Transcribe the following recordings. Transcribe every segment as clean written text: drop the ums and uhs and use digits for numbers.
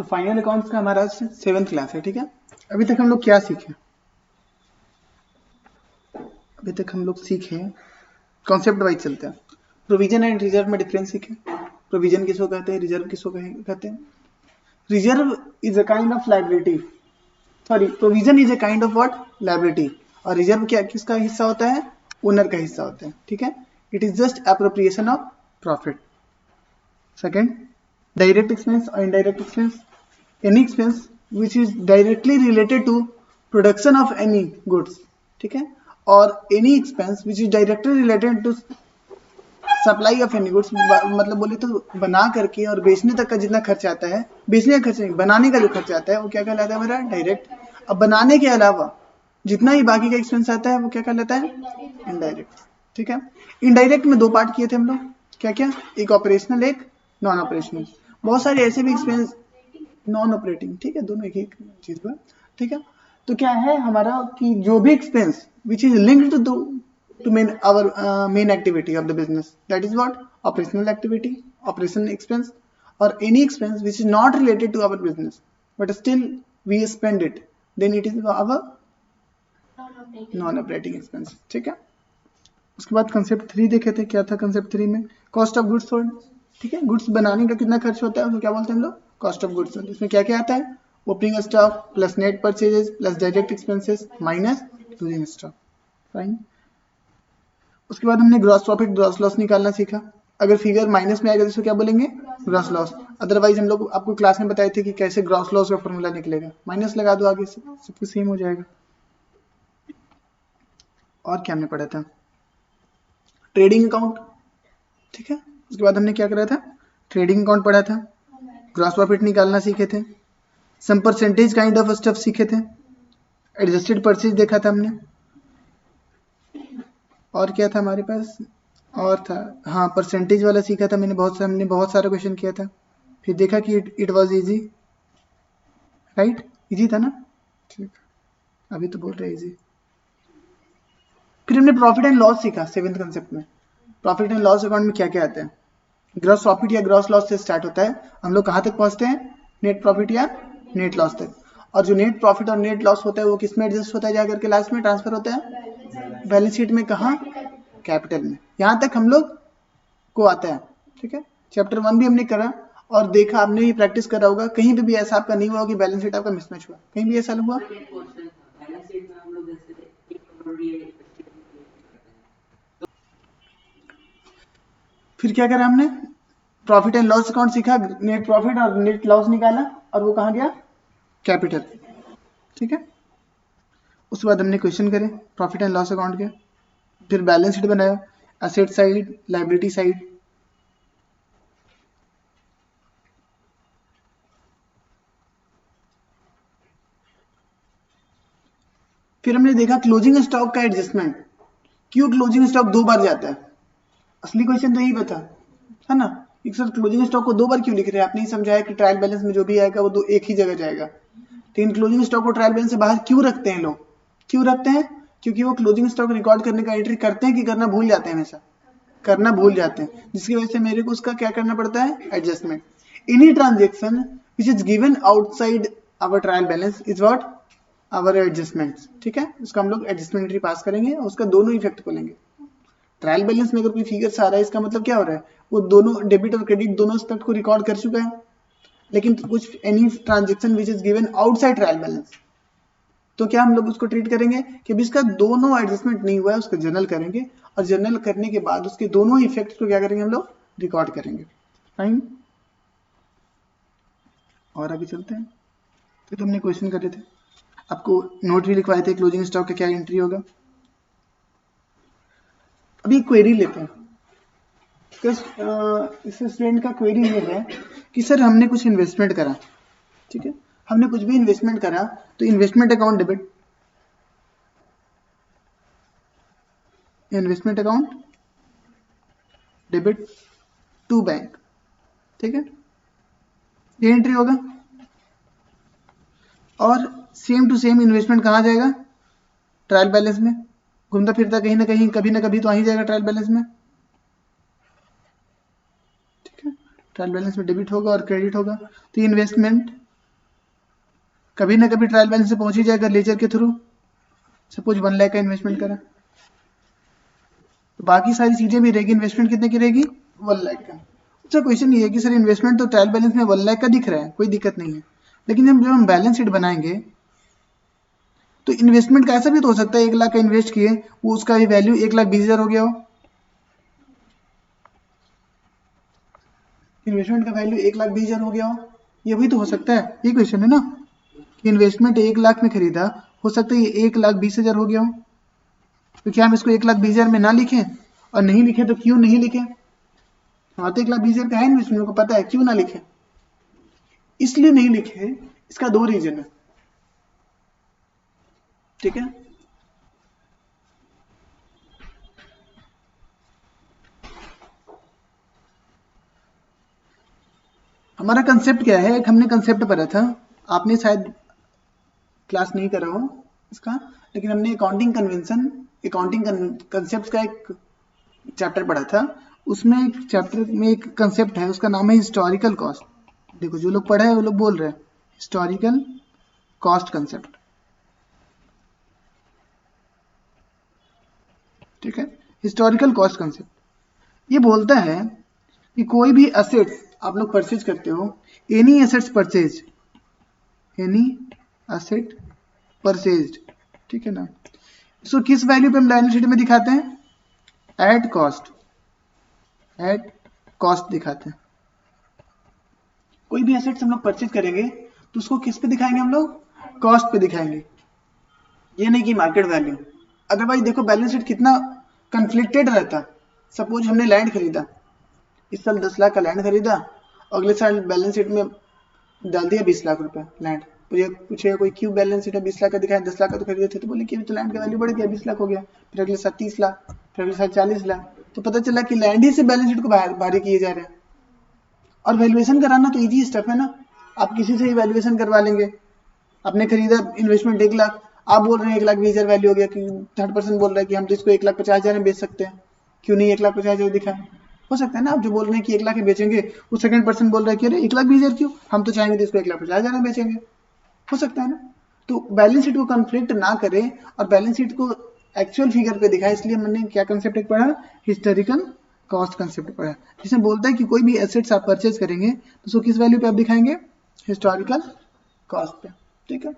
तो final accounts का हमारा 7th क्लास है, ठीक है। अभी तक हम लोग क्या सीखे? अभी तक हम लोग सीखे कॉन्सेप्ट वाइज चलते हैं। प्रोविजन एंड रिजर्व में डिफरेंस सीखे। प्रोविजन किसको कहते हैं, रिजर्व किसको कहते हैं। Reserve is a kind of liability, sorry provision is a kind of what, liability, और रिजर्व क्या किसका हिस्सा होता है, ओनर का हिस्सा होता है, ठीक है। It is just appropriation of profit. Second, direct expense और indirect expense, any expense which is directly related to production of any goods, ठीक है, और any expense which is directly related to supply of any goods, मतलब बोले तो बना करके और बेचने तक का जितना खर्च आता है, बेचने का खर्च नहीं, बनाने का जो खर्च आता है वो क्या कहलाता है हमारा, डायरेक्ट। अब बनाने के अलावा जितना ही बाकी का एक्सपेंस आता है वो क्या कहलाता है, इनडायरेक्ट, ठीक है। इनडायरेक्ट में दो पार्ट किए थे हम लोग, क्या क्या, एक ऑपरेशनल एक नॉन ऑपरेशनल। बहुत सारे ऐसे भी एक्सपेंस, नॉन ऑपरेटिंग, ठीक है, दोनों एक ही चीज में, ठीक है। तो क्या है हमारा कि जो भी expense which is linked to main activity of the business, that is what operational activity, operational expense, or any expense which is not related to our business but still we spend it, then it is our non operating expense, ठीक है। उसके बाद concept 3 देखे थे, क्या था concept 3 में, cost of goods sold, ठीक है। गुड्स बनाने का कितना खर्च होता है उसको क्या बोलते हैं हम लोग, कॉस्ट ऑफ गुड्स सोल्ड। इसमें क्या क्या आता है, opening stock plus net purchases plus direct expenses minus closing stock, fine. उसके बाद हमने ग्रॉस प्रॉफिट ग्रॉस लॉस निकालना सीखा। अगर फिगर माइनस में आएगा तो इसको क्या बोलेंगे, ग्रॉस लॉस। अदरवाइज हम लोग आपको क्लास में बताए थे कि कैसे ग्रॉस लॉस का फॉर्मूला निकलेगा, माइनस लगा दो आगे से, सब कुछ सेम हो जाएगा। और क्या हमने पढ़ा था, ट्रेडिंग अकाउंट, ठीक है। उसके बाद हमने क्या करा था, ट्रेडिंग अकाउंट पढ़ा था, ग्रॉस प्रॉफिट निकालना सीखे थे, some percentage kind of stuff सीखे थे, एडजस्टेड परचेज देखा था हमने, और क्या था हमारे पास, और था हाँ परसेंटेज वाला सीखा था मैंने, हमने बहुत सारा क्वेश्चन किया था। फिर देखा कि it was easy, right, easy था ना, ठीक, अभी तो बोल रहे इजी। फिर हमने प्रॉफिट एंड लॉस सीखा 7th कंसेप्ट में। प्रॉफिट एंड लॉस अकाउंट में क्या क्या आता है, ग्रॉस प्रॉफिट या ग्रॉस लॉस से स्टार्ट होता है, हम लोग कहाँ तक पहुंचते हैं, नेट प्रॉफिट या नेट लॉस तक। और जो नेट प्रॉफिट और नेट लॉस होता है वो किस में एडजस्ट होता है, जाकर के लास्ट में ट्रांसफर होता है बैलेंस शीट में, कहाँ, कैपिटल में। यहाँ तक हम लोग को आता है, ठीक है। चैप्टर 1 भी हमने करा और देखा, आपने भी प्रैक्टिस करा होगा, कहीं पे भी ऐसा आपका नहीं हुआ कि बैलेंस शीट आपका मिसमैच हुआ, कहीं भी ऐसा हुआ। फिर क्या करा हमने, प्रॉफिट एंड लॉस अकाउंट सीखा, नेट प्रॉफिट और नेट लॉस निकाला, और वो कहाँ गया, कैपिटल, ठीक है। उसके बाद हमने क्वेश्चन करे प्रॉफिट एंड लॉस अकाउंट के, फिर बैलेंस शीट बनाया, एसेट साइड लायबिलिटी साइड, फिर हमने देखा क्लोजिंग स्टॉक का एडजस्टमेंट, क्यों क्लोजिंग स्टॉक 2 बार जाता है, असली क्वेश्चन तो यही बता है ना, एक सर क्लोजिंग स्टॉक को 2 बार क्यों लिख रहे हैं, आपने ही समझाया कि ट्रायल बैलेंस में जो भी आएगा वो दो एक ही जगह जाएगा, लेकिन क्लोजिंग स्टॉक को ट्रायल बैलेंस से बाहर क्यों रखते हैं लोग, क्यों रखते हैं, क्योंकि वो क्लोजिंग स्टॉक रिकॉर्ड करने का एंट्री करते हैं कि करना भूल जाते हैं, हमेशा करना भूल जाते हैं, जिसकी वजह से मेरे को उसका क्या करना पड़ता है, adjustment. Any transaction which is given outside our trial balance is what, our adjustments, ठीक है। उसका हम लोग एडजस्टमेंट एंट्री पास करेंगे और उसका दोनों इफेक्ट को लेंगे। ट्रायल बैलेंस में अगर कोई फिगर्स आ रहा है, इसका मतलब क्या हो रहा है, वो दोनों डेबिट और क्रेडिट दोनों एस्पेक्ट को रिकॉर्ड कर चुका है। लेकिन कुछ any transaction which is given outside trial balance, तो क्या हम लोग उसको ट्रीट करेंगे कि इसका दोनों एडजस्टमेंट नहीं हुआ है, उसको जर्नल करेंगे, और जर्नल करने के बाद उसके दोनों इफेक्ट्स को क्या करेंगे हम लोग, रिकॉर्ड करेंगे, फाइन। और आगे चलते हैं, फिर तो हमने क्वेश्चन करे थे, आपको नोट भी लिखवाए थे, क्लोजिंग स्टॉक का क्या एंट्री होगा। अभी क्वेरी लेते हैं, इस स्टूडेंट का क्वेरी ये है कि सर हमने कुछ इन्वेस्टमेंट करा, ठीक है, हमने कुछ भी इन्वेस्टमेंट करा, तो investment account debit, investment account debit to bank, ठीक है, ये एंट्री होगा। और सेम टू सेम इन्वेस्टमेंट कहाँ जाएगा, ट्रायल बैलेंस में, घूमता फिरता कहीं ना कहीं कभी ना कभी तो आ ही जाएगा ट्रायल बैलेंस में, ठीक है। ट्रायल बैलेंस में डेबिट होगा और क्रेडिट होगा, तो इन्वेस्टमेंट कभी ना कभी ट्रायल बैलेंस से पहुंच ही जाएगा लेजर के थ्रू। सपोज 1 लाख का इन्वेस्टमेंट करा, तो बाकी सारी चीजें भी रहेगी। इन्वेस्टमेंट कितने की रहेगी? 1 लाख का। अच्छा क्वेश्चन ये है कि सर इन्वेस्टमेंट तो ट्रायल बैलेंस में 1 लाख का दिख रहा है, कोई दिक्कत नहीं है, लेकिन जब हम बैलेंस शीट बनाएंगे तो इन्वेस्टमेंट का ऐसा भी तो हो सकता है 1 लाख का इन्वेस्ट किए, वो उसका वैल्यू 1,20,000 हो गया हो। इन्वेस्टमेंट का वैल्यू 1,20,000 हो गया हो, ये भी तो हो सकता है। ये क्वेश्चन है ना कि इन्वेस्टमेंट 1 लाख में खरीदा, हो सकता है ये 1,20,000 हो गया हो। तो क्या हम इसको 1,20,000 में ना लिखें? और नहीं लिखे तो क्यों नहीं लिखे? हाँ तो 1,20,000 का है इन्वेस्टमेंट को पता है, क्यों ना लिखे? इसलिए नहीं लिखे, इसका 2 रीजन है। ठीक है, हमारा कंसेप्ट क्या है? एक हमने कंसेप्ट पढ़ा था, आपने शायद क्लास नहीं करा हो इसका, लेकिन हमने अकाउंटिंग कन्वेंशन, अकाउंटिंग कंसेप्ट का एक चैप्टर पढ़ा था। उसमें एक चैप्टर में एक कंसेप्ट है, उसका नाम है हिस्टोरिकल कॉस्ट। देखो जो लोग पढ़ा है वो लोग बोल रहे हैं हिस्टोरिकल कॉस्ट कंसेप्ट। ठीक है, हिस्टोरिकल कॉस्ट कंसेप्ट ये बोलता है कि कोई भी असेट्स आप लोग परचेज करते हो, any assets purchase, any asset purchased, ठीक है ना, इसको किस वैल्यू पे हम बैलेंस शीट में दिखाते हैं? एट कॉस्ट, एट कॉस्ट दिखाते हैं। कोई भी एसेट्स हम लोग परचेज करेंगे तो उसको किस पे दिखाएंगे हम लोग? कॉस्ट पे दिखाएंगे, ये नहीं कि मार्केट वैल्यू। अदरवाइज देखो बैलेंस शीट कितना कंफ्लिक्टेड रहता। सपोज हमने लैंड खरीदा, इस साल 10 लाख का लैंड खरीदा, अगले साल बैलेंस शीट में डाल दिया 20 लाख रुपए लैंड। पूछेगा कोई क्यों बैलेंस शीट में 20 लाख का दिखाया, 10 लाख का तो खरीदे थे, तो बोले कि तो लैंड का वैल्यू बढ़ गया 20 लाख हो गया, फिर अगले साल 30 लाख, फिर अगले साल 40 लाख, तो पता चला कि लैंड ही से बैलेंस शीट को भारी किए जा रहे हैं। और वैल्यूएशन कराना तो इजी स्टेप है ना, आप किसी से ही वैल्यूएशन करवा लेंगे। आपने खरीदा इन्वेस्टमेंट 1 लाख, आप बोल रहे हैं 1,20,000 वैल्यू हो गया, कि थर्ड पर्सन बोल रहा है कि हम तो इसको 1,50,000 में बेच सकते हैं, क्यों नहीं 1,50,000 दिखा? हो सकता है ना, आप जो बोल रहे हैं कि 1 लाख में बेचेंगे, वो सेकंड पर्सन बोल रहा है कि अरे 1,20,000 क्यों, हम तो चाहेंगे तो इसको 1,50,000 में बेचेंगे। हो सकता है ना, तो बैलेंस शीट को कंफ्लिक्ट ना करें और बैलेंस शीट को एक्चुअल फिगर पे दिखाए, इसलिए मैंने क्या कंसेप्ट एक पढ़ा? हिस्टोरिकल कॉस्ट कंसेप्ट पढ़ा, जिसमें बोलता है कि कोई भी एसेट्स आप परचेज करेंगे तो उसको किस वैल्यू पे आप दिखाएंगे? हिस्टोरिकल कॉस्ट पे। ठीक है,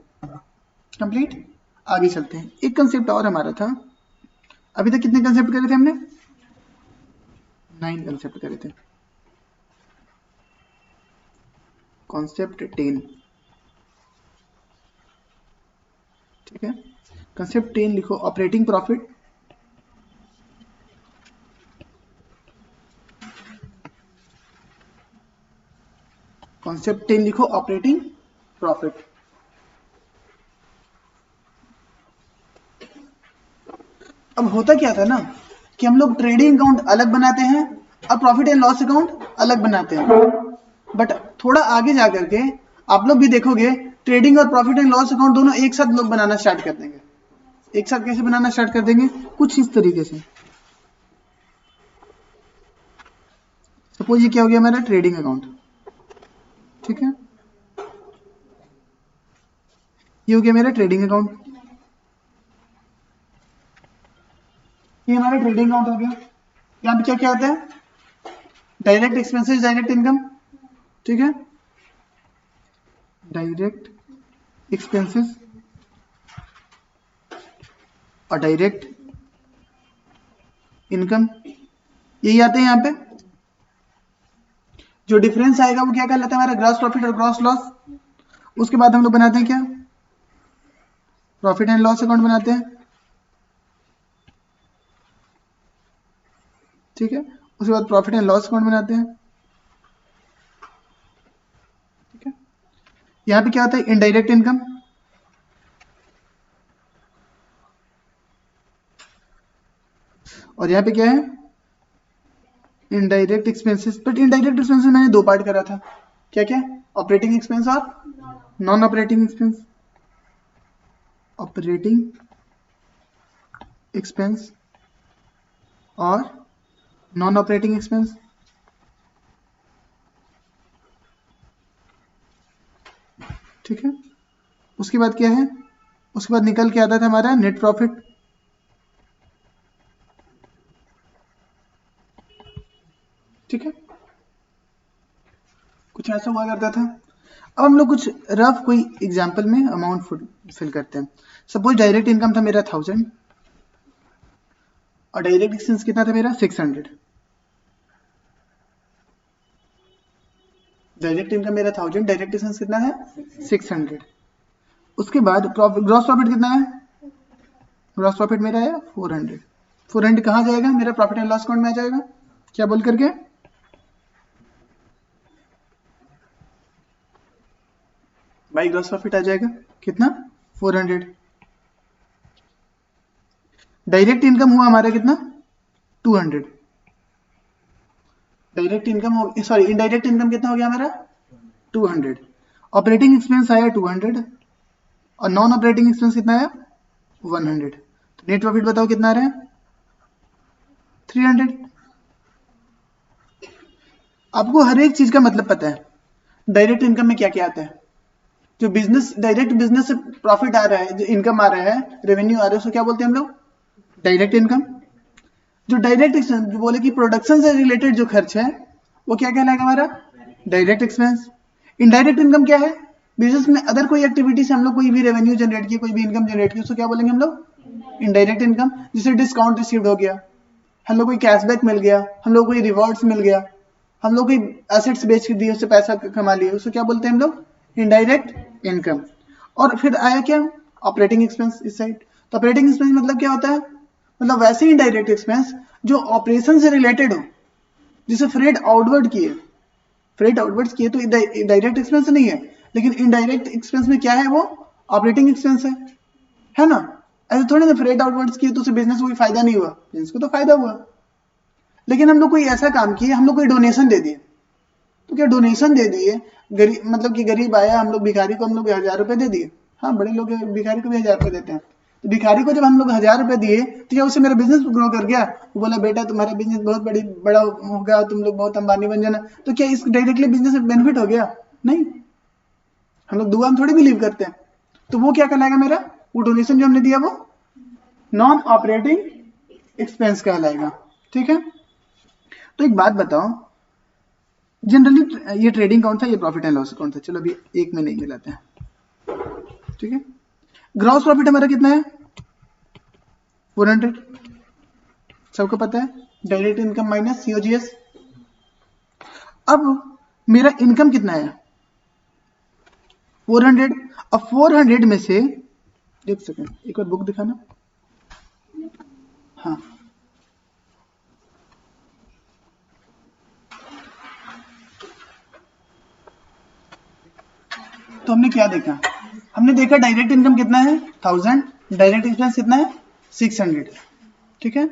कंप्लीट। आगे चलते हैं, एक कंसेप्ट और हमारा था। अभी तक कितने कंसेप्ट करे थे हमने? 9 कंसेप्ट करे थे। कॉन्सेप्ट 10, ठीक है, कंसेप्ट 10 लिखो, ऑपरेटिंग प्रॉफिट। कॉन्सेप्ट 10 लिखो, ऑपरेटिंग प्रॉफिट। अब होता क्या था ना कि हम लोग ट्रेडिंग अकाउंट अलग बनाते हैं और प्रॉफिट एंड लॉस अकाउंट अलग बनाते हैं, बट थोड़ा आगे जाकर के आप लोग भी देखोगे ट्रेडिंग और प्रॉफिट एंड लॉस अकाउंट दोनों एक साथ लोग बनाना स्टार्ट कर देंगे। एक साथ कैसे बनाना स्टार्ट कर देंगे? कुछ इस तरीके से। सपोज ये क्या हो गया मेरा? ट्रेडिंग अकाउंट, ठीक है, ये हो गया मेरा ट्रेडिंग अकाउंट, ये हमारा ट्रेडिंग अकाउंट हो गया। यहाँ पे क्या क्या आता है? डायरेक्ट एक्सपेंसेस, डायरेक्ट इनकम, ठीक है, डायरेक्ट एक्सपेंसेस और डायरेक्ट इनकम, यही आते हैं यहाँ पे। जो डिफरेंस आएगा वो क्या कहलाता है? हमारा ग्रॉस प्रॉफिट और ग्रॉस लॉस। उसके बाद हम लोग बनाते हैं क्या? प्रॉफिट एंड लॉस अकाउंट बनाते हैं, ठीक है, उसके बाद प्रॉफिट एंड लॉस अकाउंट बनाते हैं, ठीक है। यहाँ पे क्या होता है? इनडायरेक्ट इनकम, और यहाँ पे क्या है? Indirect expenses. But indirect expenses मैंने 2 पार्ट करा था, क्या क्या? ऑपरेटिंग एक्सपेंस और non operating expense. Operating expense और नॉन ऑपरेटिंग एक्सपेंस। ठीक है, उसके बाद क्या है, उसके बाद निकल के आता था हमारा नेट प्रॉफिट। ठीक है, कुछ ऐसा हुआ करता था। अब हम लोग कुछ रफ कोई एग्जांपल में अमाउंट फिल करते हैं। सपोज डायरेक्ट इनकम था मेरा 1000 और डायरेक्ट एक्सपेंस कितना था मेरा 600। डायरेक्ट इनकम मेरा 1000, डायरेक्ट एक्सपेंस कितना है 600। उसके बाद ग्रॉस प्रॉफिट कितना है, ग्रॉस प्रॉफिट मेरा है 400। 400 कहाँ जाएगा, मेरा प्रॉफिट एंड लॉस अकाउंट में आ जाएगा। क्या बोल करके, भाई ग्रॉस प्रॉफिट आ जाएगा कितना 400। डायरेक्ट इनकम हुआ हमारा कितना 200। डायरेक्ट इनकम हो, सॉरी इनडायरेक्ट इनकम कितना हो गया हमारा 200। ऑपरेटिंग एक्सपेंस आया 200 और नॉन ऑपरेटिंग एक्सपेंस कितना है 100। तो नेट प्रॉफिट बताओ कितना आ रहा है 300। आपको हर एक चीज का मतलब पता है। डायरेक्ट इनकम में क्या क्या आता है, जो बिजनेस डायरेक्ट बिजनेस से प्रॉफिट आ रहा है, जो इनकम आ रहा है, रेवेन्यू आ रहा है, उसको क्या बोलते हैं हम लोग डायरेक्ट इनकम। जो डायरेक्ट एक्सपेंस जो बोले कि प्रोडक्शन से रिलेटेड जो खर्च है वो क्या कहलाएगा हमारा डायरेक्ट एक्सपेंस। इनडायरेक्ट इनकम क्या है, बिजनेस में अदर कोई एक्टिविटी से हम लोग कोई भी रेवेन्यू जनरेट किया, कोई भी इनकम जनरेट की, उसको क्या बोलेंगे हम लोग इनडायरेक्ट इनकम। जैसे डिस्काउंट रिसीव्ड हो गया, हम लोग कोई कैशबैक मिल गया, हम लोग कोई रिवॉर्ड्स मिल गया, हम लोग कोई एसेट्स बेच दिए उससे पैसा कमा लिए, उसको क्या बोलते हैं हम लोग इनडायरेक्ट इनकम। और फिर आया क्या ऑपरेटिंग एक्सपेंस इस साइड। तो ऑपरेटिंग एक्सपेंस मतलब क्या होता है, मतलब वैसे इनडायरेक्ट एक्सपेंस जो ऑपरेशन से रिलेटेड हो, जिसे फ्रेट आउटवर्ड किए, फ्रेट आउटवर्ड्स किए तो डायरेक्ट एक्सपेंस नहीं है, लेकिन इनडायरेक्ट एक्सपेंस में क्या है वो ऑपरेटिंग एक्सपेंस है ना। ऐसे थोड़ी ना फ्रेट आउटवर्ड्स किए तो उसे बिजनेस को कोई फायदा नहीं हुआ, बिजनेस को तो फायदा हुआ। लेकिन हम लोग कोई ऐसा काम किए, हम लोग कोई डोनेशन दे दिए, तो क्या डोनेशन दे दिए, गरीब मतलब कि गरीब आया, हम लोग भिखारी को हम लोग 1000 रुपए दे दिए। हाँ बड़े लोग भिखारी को भी 1000 रुपए देते हैं। तो भिखारी को जब हम लोग 1000 रुपए दिए तो क्या उससे मेरा बिजनेस ग्रो कर गया, वो बोला बेटा तुम्हारा बिजनेस बहुत बड़ा होगा, तुम लोग बहुत अंबानी बन जाना, तो क्या इस डायरेक्टली बिजनेस में बेनिफिट हो गया, नहीं। हम लोग दुआ में थोड़ी बिलीव करते हैं। तो वो क्या कहलाएगा मेरा, वो डोनेशन जो हमने दिया वो नॉन ऑपरेटिंग एक्सपेंस कहलाएगा। ठीक है, तो एक बात बताओ, जनरली ये ट्रेडिंग अकाउंट था, ये प्रॉफिट एंड लॉस अकाउंट था, चलो अभी एक में नहीं मिलाते हैं। ठीक है, ग्रॉस प्रॉफिट हमारा कितना है 400, सबको पता है, डायरेक्ट इनकम माइनस सीओजीएस। अब मेरा इनकम कितना है 400। अब 400 में से एक सेकेंड, एक बार बुक दिखाना। हाँ, तो हमने क्या देखा, हमने देखा डायरेक्ट इनकम कितना है 1000, डायरेक्ट एक्सपेंस कितना है 600। ठीक है,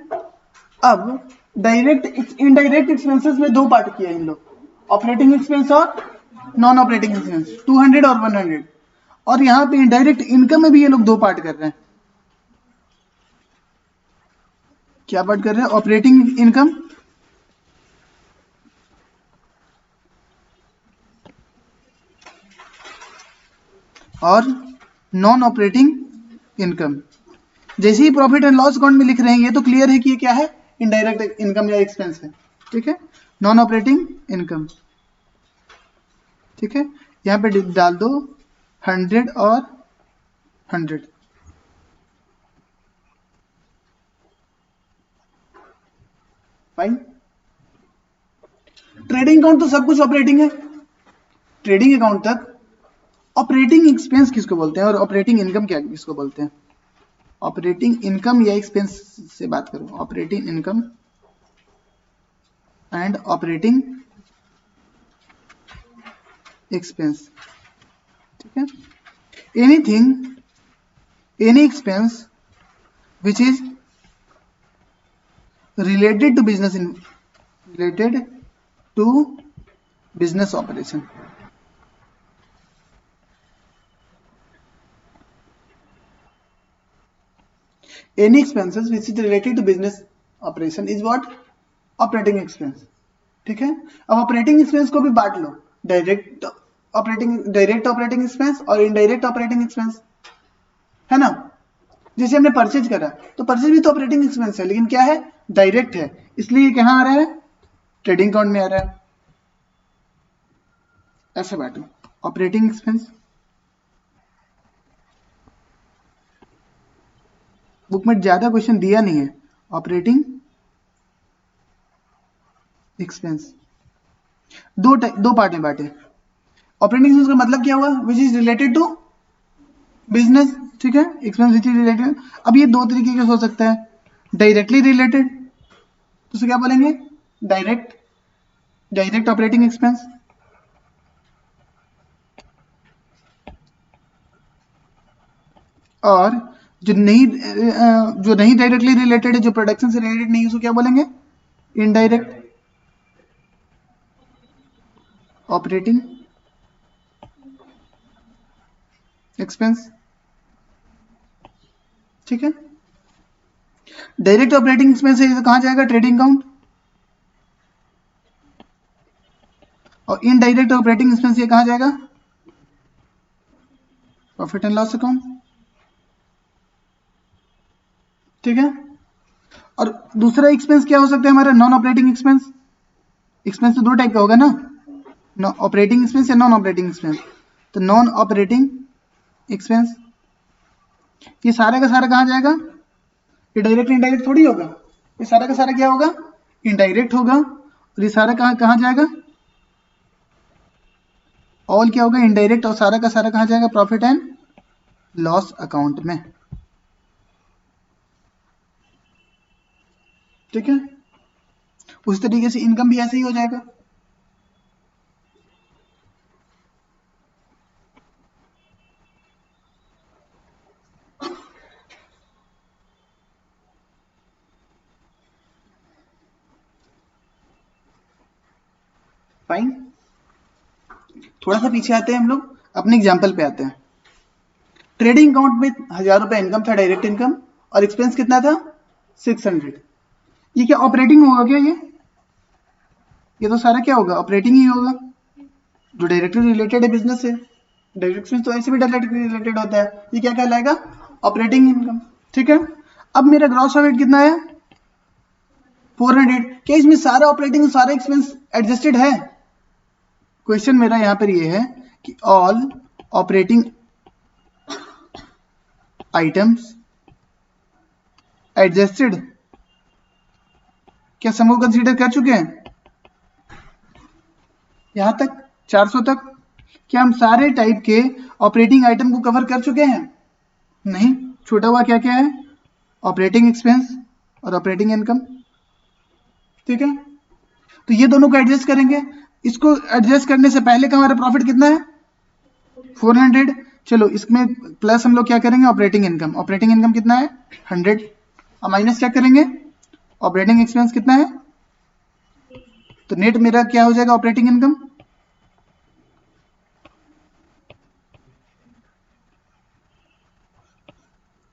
अब डायरेक्ट इनडायरेक्ट एक्सपेंसेस में दो पार्ट किया इन लोग, ऑपरेटिंग एक्सपेंस और नॉन ऑपरेटिंग एक्सपेंस 200 और 100। और यहाँ पे इनडायरेक्ट इनकम में भी ये लोग दो पार्ट कर रहे हैं। क्या पार्ट कर रहे हैं, ऑपरेटिंग इनकम और नॉन ऑपरेटिंग इनकम। जैसे ही प्रॉफिट एंड लॉस अकाउंट में लिख रहे हैं ये तो क्लियर है कि ये क्या है इनडायरेक्ट इनकम या एक्सपेंस है। ठीक है, नॉन ऑपरेटिंग इनकम। ठीक है, यहाँ पे डाल दो 100 और 100। फाइन, ट्रेडिंग अकाउंट तो सब कुछ ऑपरेटिंग है, ट्रेडिंग अकाउंट तक। ऑपरेटिंग एक्सपेंस किसको बोलते हैं और ऑपरेटिंग इनकम क्या किसको बोलते हैं, ऑपरेटिंग इनकम या एक्सपेंस से बात करो, operating income and operating expense. ठीक है, anything, any expense which is related to business in related to business operation। any expenses which is related to business operation is what operating expense। ठीक है, अब operating expense को भी बांट लो, direct operating, direct operating expense और indirect operating expense, है ना। जैसे हमने परचेज करा तो परचेज भी तो ऑपरेटिंग एक्सपेंस है, लेकिन क्या है, डायरेक्ट है, इसलिए कहाँ आ रहा है, ट्रेडिंग अकाउंट में आ रहा है। ऐसे बांटो, ऑपरेटिंग एक्सपेंस, बुक में ज्यादा क्वेश्चन दिया नहीं है, ऑपरेटिंग एक्सपेंस दो पार्ट में बांटे। ऑपरेटिंग एक्सपेंस का मतलब क्या हुआ, which is related to business, ठीक है, एक्सपेंस विच इज रिलेटेड। अब ये दो तरीके का हो सकता है, डायरेक्टली रिलेटेड तो उसे क्या बोलेंगे, डायरेक्ट ऑपरेटिंग एक्सपेंस, और जो नहीं डायरेक्टली रिलेटेड है, जो प्रोडक्शन से रिलेटेड नहीं है, उसको क्या बोलेंगे, इनडायरेक्ट ऑपरेटिंग एक्सपेंस, ठीक है। डायरेक्ट ऑपरेटिंग एक्सपेंस है तो कहां जाएगा, ट्रेडिंग अकाउंट, और इनडायरेक्ट ऑपरेटिंग एक्सपेंस ये कहां जाएगा, प्रॉफिट एंड लॉस अकाउंट, ठीक है। और दूसरा एक्सपेंस क्या हो सकता है हमारा, नॉन ऑपरेटिंग एक्सपेंस। एक्सपेंस तो दो टाइप का होगा ना, ऑपरेटिंग एक्सपेंस या नॉन ऑपरेटिंग एक्सपेंस। तो नॉन ऑपरेटिंग एक्सपेंस ये सारा का सारा कहां जाएगा, ये डायरेक्ट इनडायरेक्ट थोड़ी होगा, ये सारा का सारा क्या होगा, इनडायरेक्ट होगा, और ये सारा कहां जाएगा, ऑल क्या होगा, इनडायरेक्ट, और सारा का सारा कहां जाएगा, प्रॉफिट एंड लॉस अकाउंट में, ठीक है। उस तरीके से इनकम भी ऐसे ही हो जाएगा। फाइन, थोड़ा सा पीछे आते हैं हम लोग, अपने एग्जाम्पल पे आते हैं। ट्रेडिंग अकाउंट में 1000 रुपए इनकम था, डायरेक्ट इनकम, और एक्सपेंस कितना था, 600। ये क्या ऑपरेटिंग होगा क्या, ये तो सारा क्या होगा, ऑपरेटिंग ही होगा, जो डायरेक्टली रिलेटेड है बिजनेस से। डायरेक्ट एक्सपेंस तो ऐसे भी डायरेक्टली रिलेटेड होता है, ये क्या कहलाएगा, ऑपरेटिंग इनकम, ठीक है। अब मेरा ग्रॉस प्रॉफिट कितना है, 400। क्या इसमें सारा ऑपरेटिंग सारा एक्सपेंस एडजस्टेड है, क्वेश्चन मेरा यहां पर ये है कि ऑल ऑपरेटिंग आइटम्स एडजस्टेड, क्या समूह कंसीडर कर चुके हैं यहां तक, 400 तक, क्या हम सारे टाइप के ऑपरेटिंग आइटम को कवर कर चुके हैं, नहीं, छोटा हुआ क्या क्या है, ऑपरेटिंग एक्सपेंस और ऑपरेटिंग इनकम, ठीक है। तो ये दोनों को एडजस्ट करेंगे, इसको एडजस्ट करने से पहले का हमारा प्रॉफिट कितना है, 400। चलो इसमें प्लस हम लोग क्या करेंगे, ऑपरेटिंग इनकम कितना है, 100, और माइनस क्या करेंगे, ऑपरेटिंग एक्सपेंस कितना है, तो नेट मेरा क्या हो जाएगा, ऑपरेटिंग इनकम,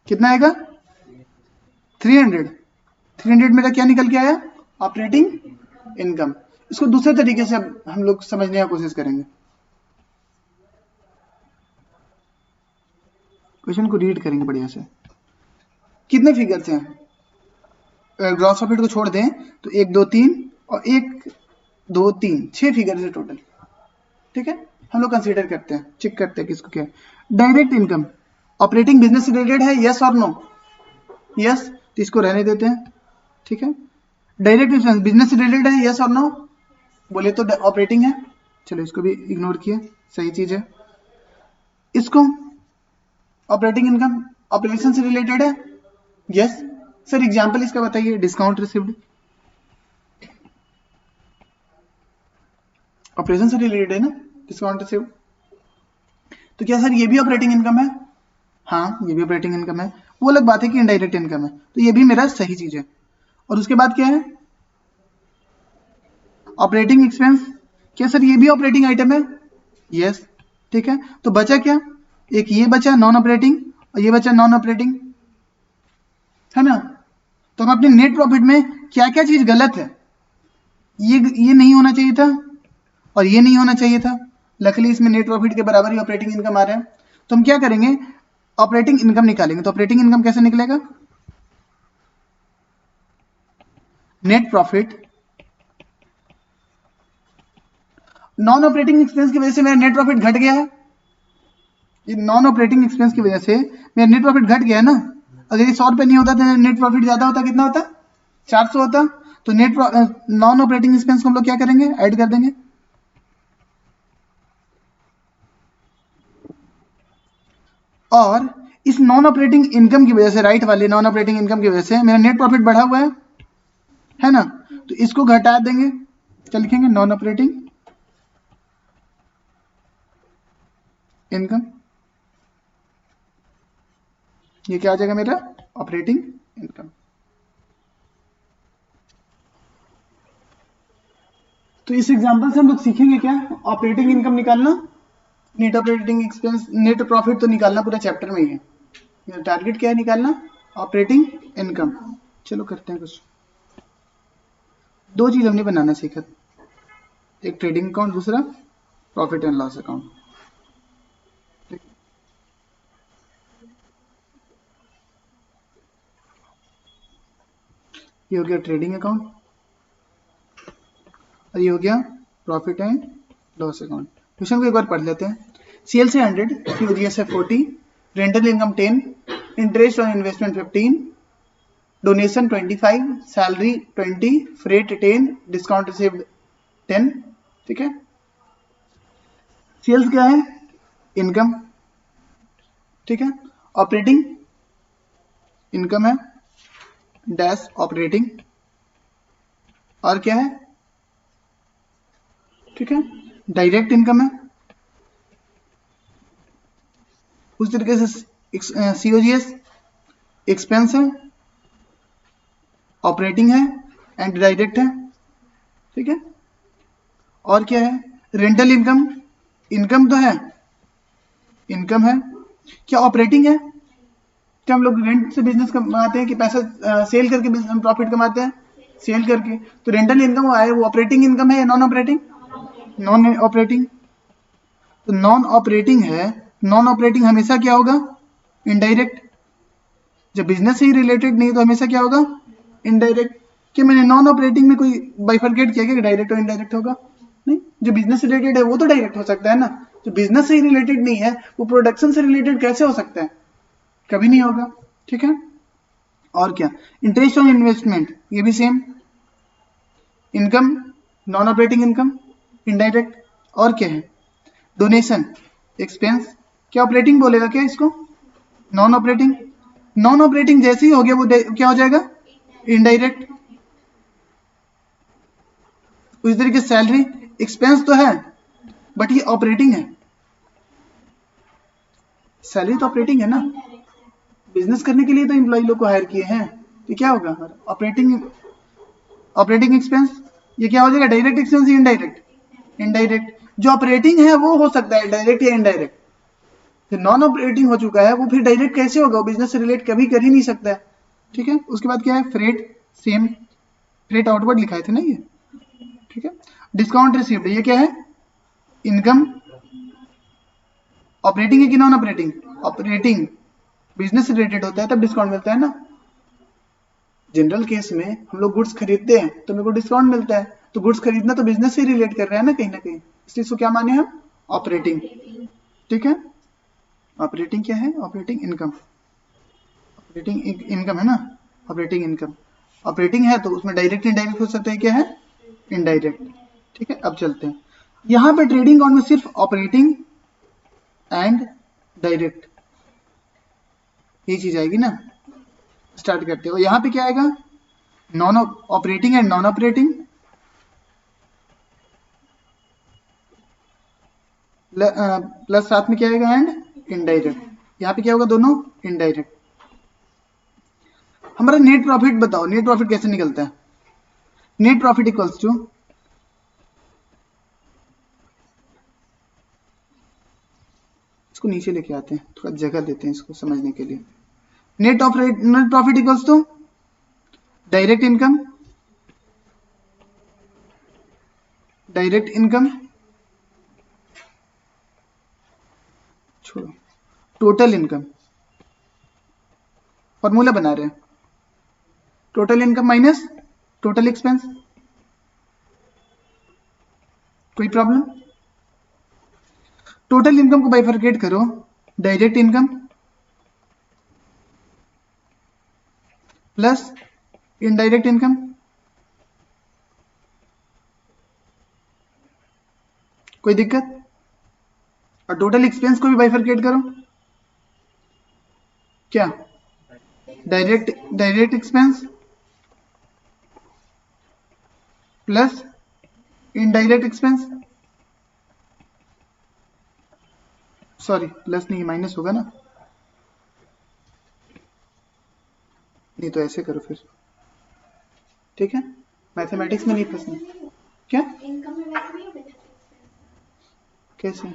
कितना आएगा, 300 मेरा क्या निकल के आया, ऑपरेटिंग इनकम। इसको दूसरे तरीके से अब हम लोग समझने की कोशिश करेंगे, क्वेश्चन को रीड करेंगे बढ़िया से। कितने फिगर्स हैं, ग्रॉस प्रॉफिट को छोड़ दें तो 1 2 3 और 1 2 3 6 फिगर्स है टोटल, ठीक है। हम लोग कंसीडर करते हैं, चेक करते हैं किसको क्या है। डायरेक्ट इनकम ऑपरेटिंग बिजनेस से रिलेटेड है, यस और नो, यस, तो इसको रहने देते हैं, ठीक है। डायरेक्ट एक्सपेंस बिजनेस से रिलेटेड है, यस और नो, बोले तो ऑपरेटिंग है, चलो इसको भी इग्नोर किए, सही चीज है। इसको ऑपरेटिंग इनकम ऑपरेशन से रिलेटेड है, यस। सर एग्जांपल इसका बताइए, डिस्काउंट रिसीव्ड ऑपरेशन से रिलेटेड है ना, डिस्काउंट रिसीव्ड, तो क्या सर ये भी ऑपरेटिंग इनकम है, हाँ ये भी ऑपरेटिंग इनकम है। वो अलग बात है कि इनडायरेक्ट इनकम है, तो ये भी मेरा सही चीज है। और उसके बाद क्या है, ऑपरेटिंग एक्सपेंस, क्या सर ये भी ऑपरेटिंग आइटम है, यस, ठीक है। तो बचा क्या, एक ये बचा नॉन ऑपरेटिंग, और ये बचा नॉन ऑपरेटिंग, है ना। तो हम अपने नेट प्रॉफिट में क्या क्या चीज गलत है, ये नहीं होना चाहिए था और ये नहीं होना चाहिए था, लकीली इसमें नेट प्रॉफिट के बराबर ही ऑपरेटिंग इनकम आ रहा है। तो हम क्या करेंगे, ऑपरेटिंग इनकम निकालेंगे। तो ऑपरेटिंग इनकम कैसे निकलेगा, net profit non operating expense की वजह से मेरा नेट प्रॉफिट घट गया है। ये नॉन ऑपरेटिंग एक्सपेंस की वजह से मेरा नेट प्रॉफिट घट गया है ना। अगर ये 100 रुपये नहीं होता तो नेट प्रॉफिट ज्यादा होता, कितना होता, 400 होता। तो नेट नॉन ऑपरेटिंग एक्सपेंस को हम लोग क्या करेंगे, ऐड कर देंगे। और इस नॉन ऑपरेटिंग इनकम की वजह से, राइट वाले नॉन ऑपरेटिंग इनकम की वजह से मेरा नेट प्रॉफिट बढ़ा हुआ है ना। तो इसको घटा देंगे, क्या लिखेंगे, नॉन ऑपरेटिंग इनकम। ये क्या आ जाएगा मेरा, ऑपरेटिंग इनकम। तो इस एग्जांपल से हम लोग सीखेंगे क्या, ऑपरेटिंग इनकम निकालना, net operating expense, net profit तो निकालना पूरा चैप्टर में ही है। मेरा टारगेट क्या है, निकालना ऑपरेटिंग इनकम। चलो करते हैं कुछ। दो चीज हमने बनाना सीखा, एक ट्रेडिंग अकाउंट, दूसरा प्रॉफिट एंड लॉस अकाउंट। ये हो गया ट्रेडिंग अकाउंट और ये हो गया profit and loss account. Question को एक बार पढ़ लेते हैं। सेल्स है 100, यूजीएस है 40, rental income 10, interest on investment 15, donation 25, salary 20, freight 10, discount received 10। ठीक है, सेल्स क्या है, इनकम। ठीक है, ऑपरेटिंग इनकम है डैश ऑपरेटिंग, और क्या है, ठीक है, डायरेक्ट इनकम है। उस तरीके से सीओजीएस एक्सपेंस है, ऑपरेटिंग है एंड डायरेक्ट है। ठीक है, और क्या है, रेंटल इनकम, इनकम तो है, इनकम है। क्या ऑपरेटिंग है, क्या हम लोग रेंट से बिजनेस कमाते हैं कि पैसा सेल करके प्रॉफिट कमाते हैं, सेल करके। तो रेंटल इनकम आए वो ऑपरेटिंग इनकम है या नॉन ऑपरेटिंग, नॉन ऑपरेटिंग। तो नॉन ऑपरेटिंग है, नॉन ऑपरेटिंग हमेशा क्या होगा, इनडायरेक्ट। जब बिजनेस से ही रिलेटेड नहीं तो हमेशा क्या होगा, इनडायरेक्ट। कि मैंने नॉन ऑपरेटिंग में कोई बाइफरकेट किया कि डायरेक्ट और इनडायरेक्ट होगा, नहीं। जो बिजनेस से रिलेटेड है वो तो डायरेक्ट हो सकता है ना, जो बिजनेस से ही रिलेटेड नहीं है वो प्रोडक्शन से रिलेटेड कैसे हो सकता है, कभी नहीं होगा। ठीक है, और क्या, इंटरेस्ट ऑन इन्वेस्टमेंट, ये भी same, income, non operating income, indirect. और क्या है, डोनेशन एक्सपेंस, क्या ऑपरेटिंग बोलेगा क्या इसको, नॉन ऑपरेटिंग। नॉन ऑपरेटिंग जैसे ही हो गया वो क्या हो जाएगा, इनडायरेक्ट। उस तरीके से सैलरी एक्सपेंस तो है बट ये ऑपरेटिंग है, सैलरी तो ऑपरेटिंग है ना, बिजनेस करने के लिए तो एम्प्लॉय लोग को हायर किए हैं। तो क्या होगा, ऑपरेटिंग, ऑपरेटिंग एक्सपेंस। ये क्या हो जाएगा, डायरेक्ट एक्सपेंस या इनडायरेक्ट, इनडायरेक्ट। जो ऑपरेटिंग है वो हो सकता है डायरेक्ट या इनडायरेक्ट, फिर नॉन ऑपरेटिंग हो चुका है वो फिर डायरेक्ट कैसे होगा, बिजनेस से रिलेट कभी कर ही नहीं सकता है। ठीक है, उसके बाद क्या है, फ्रेट, सेम, फ्रेट आउटवर्ड लिखाए थे ना ये। ठीक है, डिस्काउंट रिसीव्ड, ये क्या है, इनकम। ऑपरेटिंग है कि नॉन ऑपरेटिंग, ऑपरेटिंग। बिजनेस से रिलेटेड होता है तब डिस्काउंट मिलता है ना। जनरल केस में हम लोग गुड्स खरीदते हैं तो मेरे को डिस्काउंट मिलता है, तो गुड्स खरीदना तो बिजनेस से रिलेट कर रहा है ना कहीं ना कहीं, इसलिए इसको क्या माने हम, ऑपरेटिंग। ठीक है, ऑपरेटिंग क्या है, ऑपरेटिंग इनकम, ऑपरेटिंग इनकम है ना, ऑपरेटिंग इनकम। ऑपरेटिंग है तो उसमें डायरेक्ट इनडायरेक्ट हो सकता है, क्या है, इनडायरेक्ट। ठीक है, अब चलते हैं यहाँ पे ट्रेडिंग अकाउंट में सिर्फ ऑपरेटिंग एंड डायरेक्ट ये चीज आएगी ना। स्टार्ट करते हो, यहाँ पे क्या आएगा, non operating and non operating, plus साथ में क्या आएगा, एंड इनडायरेक्ट। यहाँ पे क्या होगा, दोनों इनडायरेक्ट। हमारा नेट प्रॉफिट बताओ, नेट प्रॉफिट कैसे निकलता है, नेट प्रॉफिट इक्वल्स टू, इसको नीचे लेके आते हैं, थोड़ा जगह देते हैं इसको समझने के लिए। Net profit equals to direct income, direct income छोड़ो, टोटल इनकम फॉर्मूला बना रहे हैं, total income minus total expense. कोई प्रॉब्लम? टोटल इनकम को बाइफरकेट करो, direct income plus indirect income, कोई दिक्कत? और टोटल एक्सपेंस को भी बाइफरकेट करो, क्या? Direct expense plus indirect expense, sorry plus नहीं माइनस होगा ना, नहीं तो ऐसे करो फिर, ठीक है? मैथमेटिक्स में नहीं फंसना। क्या? कैसे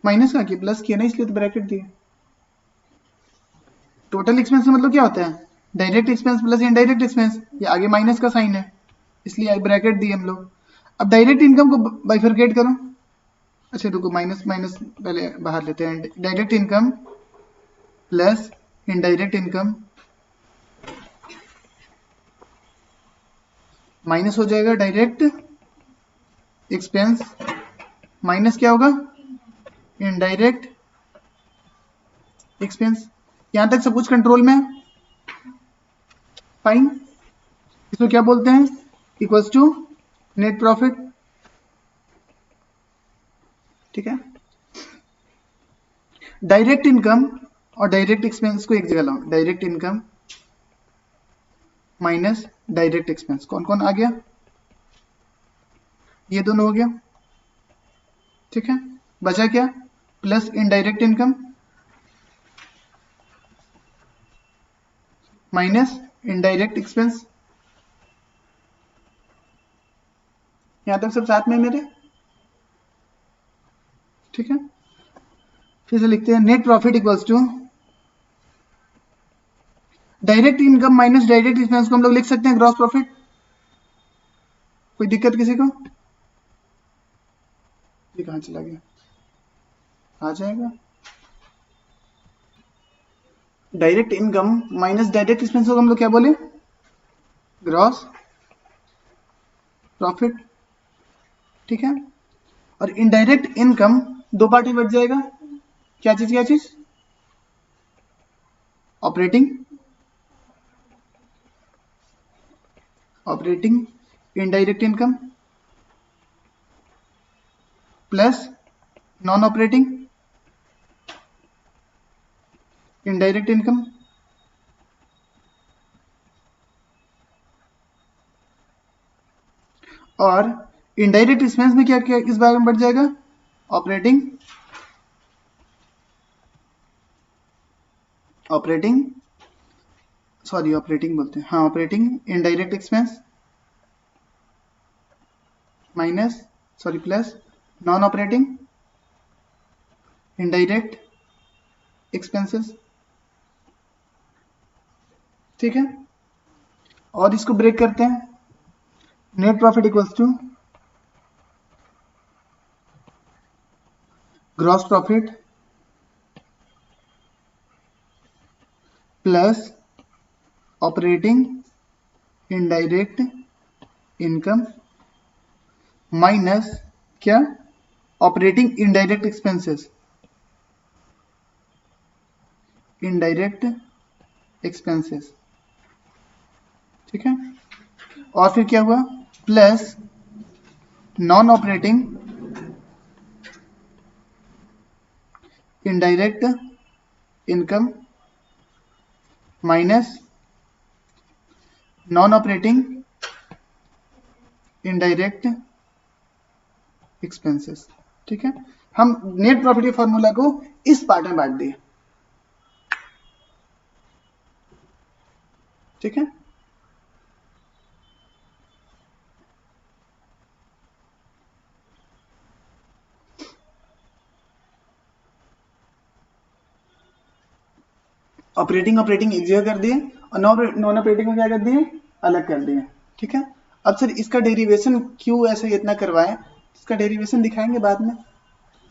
माइनस का किया, प्लस किया ना, इसलिए तो ब्रैकेट दिए। टोटल एक्सपेंस का मतलब क्या होता है? Direct expense plus indirect expense, ये आगे माइनस का साइन है, इसलिए ब्रैकेट दिए हम लोग। अब डायरेक्ट इनकम को बाइफरकेट करो, अच्छा रुको, माइनस माइनस पहले बाहर लेते हैं, direct income plus indirect income minus हो जाएगा डायरेक्ट एक्सपेंस, माइनस क्या होगा? Indirect expense. यहां तक सब कुछ कंट्रोल में है, फाइन। इसको क्या बोलते हैं? इक्वल्स टू नेट प्रॉफिट, ठीक है? डायरेक्ट इनकम और डायरेक्ट एक्सपेंस को एक जगह लाओ, direct income minus direct expense, कौन कौन आ गया? ये दोनों हो गया, ठीक है? बचा क्या? Plus indirect income minus indirect expense. यहां तक सब साथ में मेरे, ठीक है? फिर से लिखते हैं, net profit equals to direct income minus direct expense को हम लोग लिख सकते हैं ग्रॉस प्रॉफिट। कोई दिक्कत किसी को? ये कहां चला गया? आ जाएगा। Direct income minus direct expense को हम लोग क्या बोले? ग्रॉस प्रॉफिट, ठीक है? और इनडायरेक्ट इनकम दो पार्ट में बट जाएगा, क्या चीज क्या चीज? Operating indirect income plus non operating indirect income. और इनडायरेक्ट एक्सपेंस में क्या क्या किस बारे में बढ़ जाएगा? ऑपरेटिंग बोलते हैं, हाँ operating indirect expense minus plus non operating indirect expenses, ठीक है? और इसको ब्रेक करते हैं, net profit equals to gross profit plus operating indirect income minus क्या? ऑपरेटिंग इनडायरेक्ट एक्सपेंसेस, ठीक है? और फिर क्या हुआ? Plus non operating indirect income minus non operating indirect expenses, ठीक है? हम नेट प्रॉफिट के फॉर्मूला को इस पार्ट में बांट दिए, ठीक है? ऑपरेटिंग एक जगह कर दिए और नॉन ऑपरेटिंग में क्या कर दिए? अलग कर दिए, ठीक है? अब सर इसका डेरिवेशन क्यों ऐसे इतना करवाएं? इसका डेरिवेशन दिखाएंगे बाद में,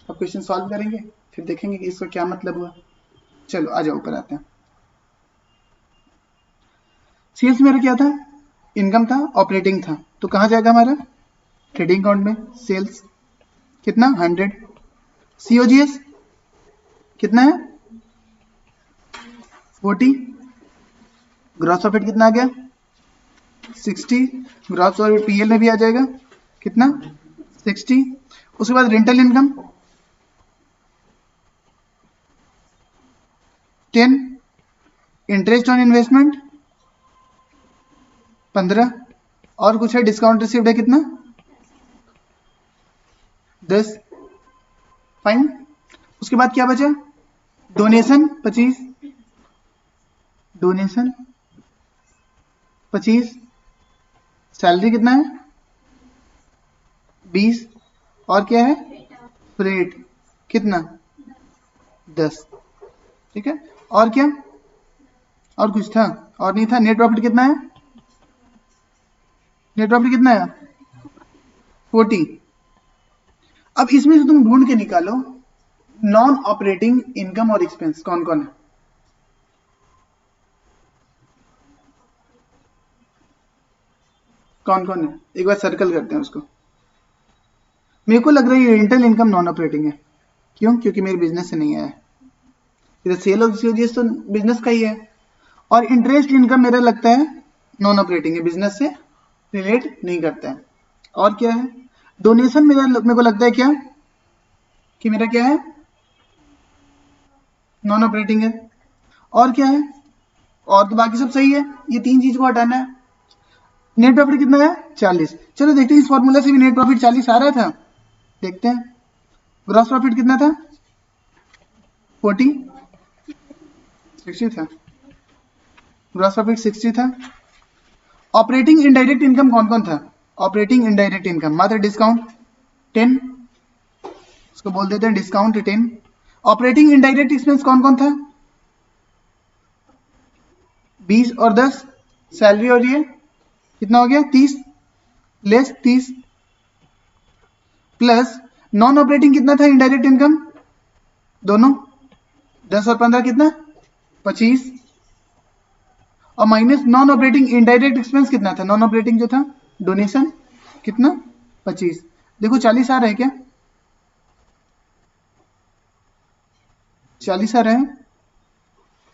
अब क्वेश्चन सॉल्व करेंगे, फिर देखेंगे कि इसका क्या मतलब हुआ। चलो आ जाओ ऊपर आते हैं। सेल्स मेरा क्या था, इनकम था, ऑपरेटिंग था, तो कहाँ जाएगा हमारा ट्रेडिंग अकाउंट में। सेल्स कितना 100, सीओजीएस कितना है 40, ग्रॉस प्रॉफिट कितना आ गया 60, ग्रॉस प्रॉफिट पीएल में भी आ जाएगा कितना 60। उसके बाद rental income 10, interest on investment 15, और कुछ है डिस्काउंट रिसीव्ड है कितना 10, फाइन। उसके बाद क्या बचा, डोनेशन 25, डोनेशन 25, सैलरी कितना है 20, और क्या है फ्रेट कितना 10, ठीक है। और क्या, और कुछ था, और नहीं था। नेट प्रॉफिट कितना है, नेट प्रॉफिट कितना है 40। अब इसमें से तुम ढूंढ के निकालो नॉन ऑपरेटिंग इनकम और एक्सपेंस कौन कौन है। कौन कौन है, एक बार सर्कल करते हैं उसको। मेरे को लग रहा है रेंटल इनकम नॉन ऑपरेटिंग है, क्यों, क्योंकि मेरे बिजनेस से नहीं आया है। इधर सेल ऑफ सीओजीएस तो बिजनेस का ही है, और इंटरेस्ट इनकम मेरा लगता है नॉन ऑपरेटिंग है, बिजनेस से रिलेट नहीं करता है। और क्या है, डोनेशन मेरे को लगता है क्या कि मेरा क्या है नॉन ऑपरेटिंग है। और क्या है, और तो बाकी सब सही है, ये तीन चीज को हटाना है। नेट प्रॉफिट कितना है 40, चलो देखते हैं इस फॉर्मूला से भी नेट प्रॉफिट 40 आ रहा था, देखते हैं। ग्रॉस प्रॉफिट कितना था 40, 60 था, ग्रॉस प्रॉफिट 60 था। ऑपरेटिंग इनडायरेक्ट इनकम कौन कौन था, ऑपरेटिंग इनडायरेक्ट इनकम मात्र डिस्काउंट 10, उसको बोल देते हैं डिस्काउंट 10। ऑपरेटिंग इनडायरेक्ट एक्सपेंस कौन कौन था 20 और 10, सैलरी और ये कितना हो गया 30, लेस 30, प्लस नॉन ऑपरेटिंग कितना था इनडायरेक्ट इनकम दोनों 10 और 15 कितना 25, और minus non operating indirect expense कितना था, नॉन ऑपरेटिंग जो था डोनेशन कितना 25। देखो 40 आ रहा है क्या, 40 आ रहा है,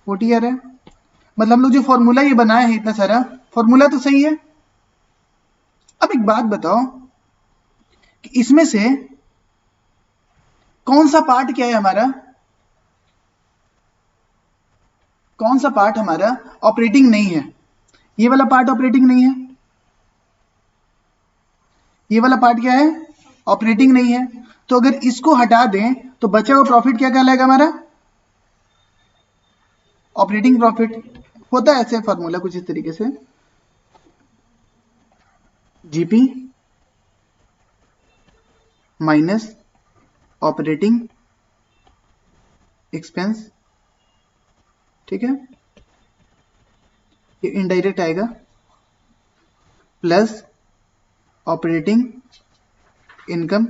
40 आ रहा है। मतलब हम लोग जो फॉर्मूला ये बनाए हैं इतना सारा फॉर्मूला तो सही है। अब एक बात बताओ कि इसमें से कौन सा पार्ट क्या है हमारा, कौन सा पार्ट हमारा ऑपरेटिंग नहीं है। ये वाला पार्ट ऑपरेटिंग नहीं है, ये वाला पार्ट क्या है ऑपरेटिंग नहीं है। तो अगर इसको हटा दें तो बचा हुआ प्रॉफिट क्या कहलाएगा हमारा ऑपरेटिंग प्रॉफिट। होता है ऐसे फॉर्मूला कुछ इस तरीके से, जीपी माइनस ऑपरेटिंग एक्सपेंस, ठीक है, ये इनडायरेक्ट आएगा, प्लस ऑपरेटिंग इनकम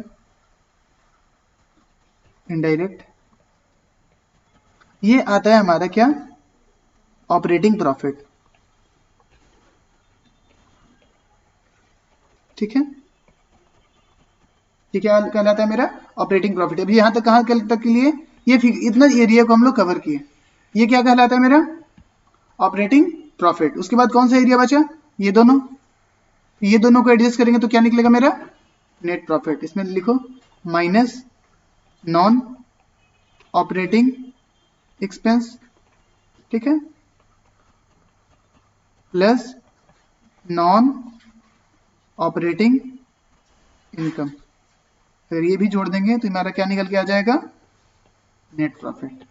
इनडायरेक्ट, ये आता है हमारा क्या ऑपरेटिंग प्रॉफिट, ठीक है। ये क्या कहलाता है मेरा ऑपरेटिंग प्रॉफिट। अभी यहां तक कहां तक के लिए ये इतना एरिया को हम लोग कवर किए, ये क्या कहलाता है मेरा ऑपरेटिंग प्रॉफिट। उसके बाद कौन सा एरिया बचा ये दोनों, ये दोनों को एडजस्ट करेंगे तो क्या निकलेगा मेरा नेट प्रॉफिट। इसमें लिखो माइनस नॉन ऑपरेटिंग एक्सपेंस, ठीक है, प्लस नॉन ऑपरेटिंग इनकम। अगर ये भी जोड़ देंगे तो हमारा क्या निकल के आ जाएगा नेट प्रॉफिट,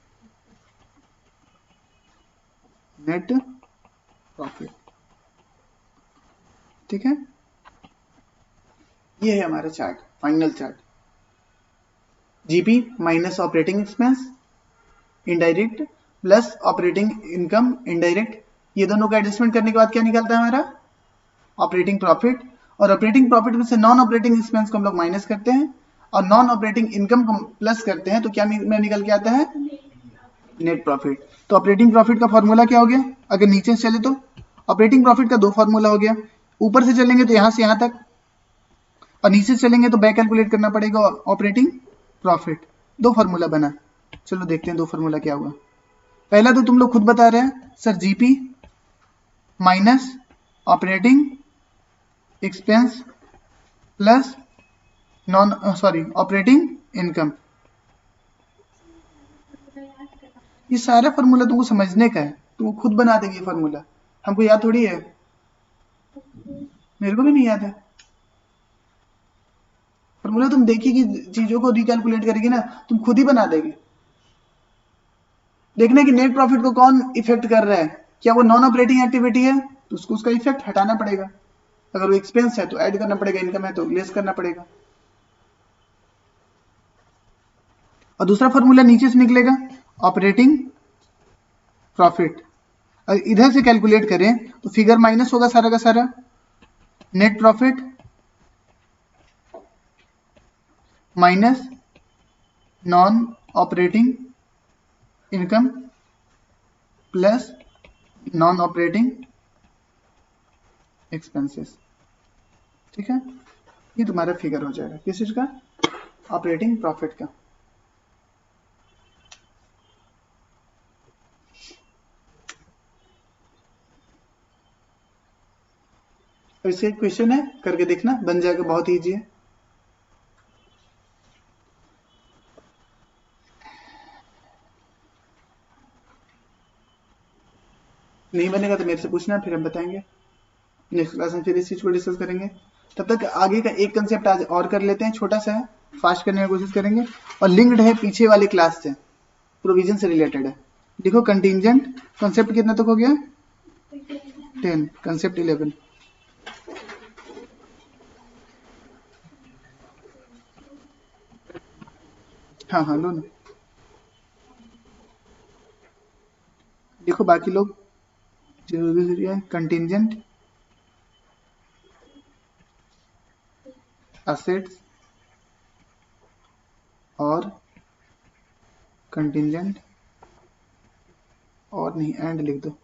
नेट प्रॉफिट, ठीक है। ये है हमारा chart, final chart. GP minus operating expense indirect plus operating income indirect, ये दोनों का एडजस्टमेंट करने के बाद क्या निकलता है हमारा ऑपरेटिंग प्रॉफिट। और ऑपरेटिंग प्रॉफिट में से नॉन ऑपरेटिंग एक्सपेंस को हम लोग माइनस करते हैं, और नॉन ऑपरेटिंग इनकम को प्लस करते हैं तो क्या निकल के आता है, नेट प्रॉफिट। तो ऑपरेटिंग प्रॉफिट का फॉर्मूला क्या हो गया, अगर नीचे से चले तो ऑपरेटिंग प्रॉफिट का 2 फॉर्मूला हो गया, ऊपर से चलेंगे तो यहां से यहां तक, और नीचे से चलेंगे तो बैक कैलकुलेट करना पड़ेगा ऑपरेटिंग प्रॉफिट। 2 फॉर्मूला बना। चलो देखते हैं 2 फॉर्मूला क्या हुआ। पहला तो तुम लोग खुद बता रहे हैं sir, GP minus operating expense plus operating income. ये सारा फॉर्मूला तुमको समझने का है, तुम खुद बना देंगे ये फॉर्मूला, हमको याद थोड़ी है, मेरे को भी नहीं याद है फॉर्मूला। तुम देखिए कि चीजों को रिकैलकुलेट करेगी ना, तुम खुद ही बना देंगे। देखना कि नेट प्रॉफिट को कौन इफेक्ट कर रहा है, क्या वो नॉन ऑपरेटिंग एक्टिविटी है तो उसका इफेक्ट हटाना पड़ेगा, अगर वो एक्सपेंस है तो ऐड करना पड़ेगा, इनकम है तो लेस करना पड़ेगा। और दूसरा फॉर्मूला नीचे से निकलेगा ऑपरेटिंग प्रॉफिट। अगर इधर से कैलकुलेट करें तो फिगर माइनस होगा सारा का सारा, net profit minus non operating income plus non operating expenses. ठीक है, ये तुम्हारा फिगर हो जाएगा किस चीज का, ऑपरेटिंग प्रॉफिट का। तो इसका क्वेश्चन है, करके देखना, बन जाएगा, बहुत ईजी है। नहीं बनेगा तो मेरे से पूछना, फिर हम बताएंगे। नेक्स्ट क्लास में फिर इस चीज को डिस्कस करेंगे। तब तक आगे का एक कंसेप्ट आज और कर लेते हैं, छोटा सा है, फास्ट करने की कोशिश करेंगे और लिंक्ड है पीछे वाले क्लास से, प्रोविजन से रिलेटेड है। देखो कंटिंजेंट कंसेप्ट कितना तक हो गया, 10, कंसेप्ट 11। हाँ हाँ लो ना, देखो बाकी लोग कंटिंजेंट असेट्स और कंटिंजेंट और नहीं एंड लिख दो,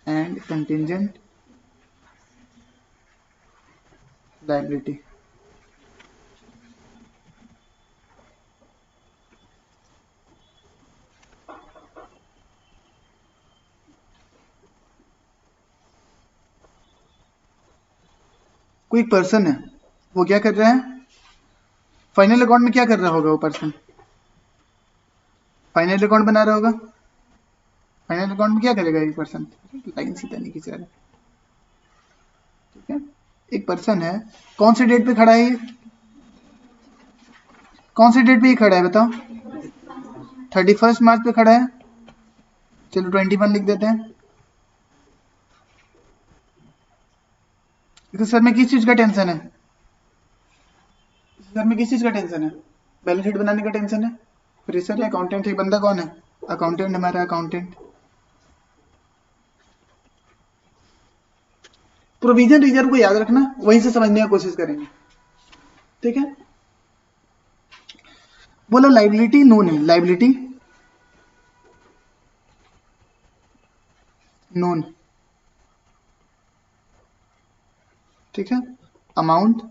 एंड कंटिंजेंट लायबिलिटी। कोई पर्सन है, वो क्या कर रहा है, फाइनल अकाउंट में क्या कर रहा होगा वो पर्सन, फाइनल अकाउंट बना रहा होगा। फाइनल अकाउंट में क्या करेगा एक पर्सन, लाइन सीधा नहीं खींचा रहा। ठीक है, एक पर्सन है, कौन से डेट पे खड़ा है ये, कौन से डेट पे ये खड़ा है बताओ, 31 मार्च पे खड़ा है। चलो 21 लिख देते हैं। तो सर में किस चीज का टेंशन है, सर में किस चीज का टेंशन है, बैलेंस शीट बनाने का टेंशन है, फ्रेशर या अकाउंटेंट, एक बंदा कौन है, अकाउंटेंट, हमारा अकाउंटेंट। प्रोविजन रिजर्व को याद रखना, वहीं से समझने की कोशिश करेंगे। ठीक है, बोलो लाइबिलिटी नोन है, लाइबिलिटी नोन। ठीक है, अमाउंट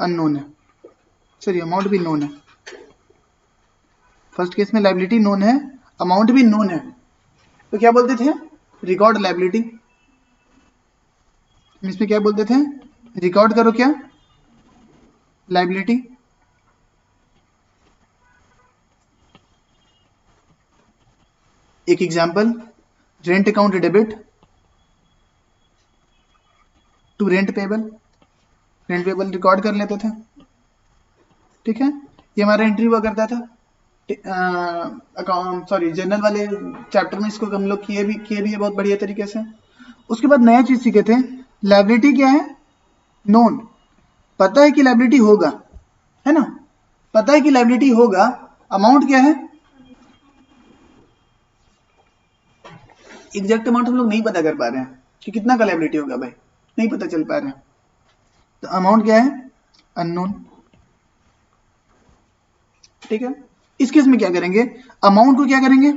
अननोन है, सॉरी अमाउंट भी नोन है। फर्स्ट केस में लाइबिलिटी नोन है, अमाउंट भी नोन है, तो क्या बोलते थे, रिकॉर्ड लाइबिलिटी। इसमें क्या बोलते थे, रिकॉर्ड करो क्या, लाइबिलिटी। एक example, rent account debit to rent payable, rent payable record कर लेते थे। ठीक है, ये हमारा एंट्री हुआ करता था अकाउंट, सॉरी जर्नल वाले चैप्टर में, इसको हम लोग किए भी है बहुत बढ़िया तरीके से। उसके बाद नया चीज सीखे थे, लायबिलिटी क्या है, नोन, पता है कि लायबिलिटी होगा, है ना, पता है कि लायबिलिटी होगा। अमाउंट क्या है, एग्जैक्ट अमाउंट हम लोग नहीं पता कर पा रहे हैं कि कितना का लायबिलिटी होगा भाई, नहीं पता चल पा रहा है। तो अमाउंट क्या है, अननोन। ठीक है, इस केस में क्या करेंगे, अमाउंट को क्या करेंगे,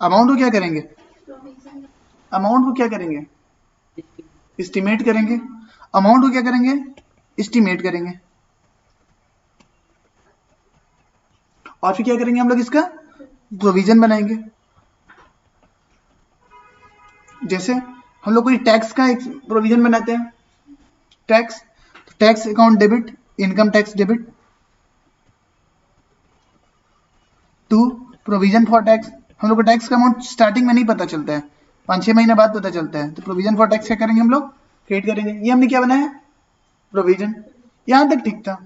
अमाउंट को क्या करेंगे, अमाउंट को क्या करेंगे, एस्टिमेट करेंगे। अमाउंट को क्या करेंगे, एस्टिमेट करेंगे। और फिर क्या करेंगे हम लोग, इसका प्रोविजन बनाएंगे। जैसे हम लोग कोई टैक्स का एक प्रोविजन बनाते हैं, tax, tax account debit, income tax debit to provision for tax. हम लोग को टैक्स का अमाउंट स्टार्टिंग में नहीं पता चलता है, 5-6 महीने बाद पता चलता है, तो प्रोविजन फॉर टैक्स क्या करेंगे हम लोग, क्रिएट करेंगे। ये हमने क्या बनाया, प्रोविजन। यहां तक ठीक था।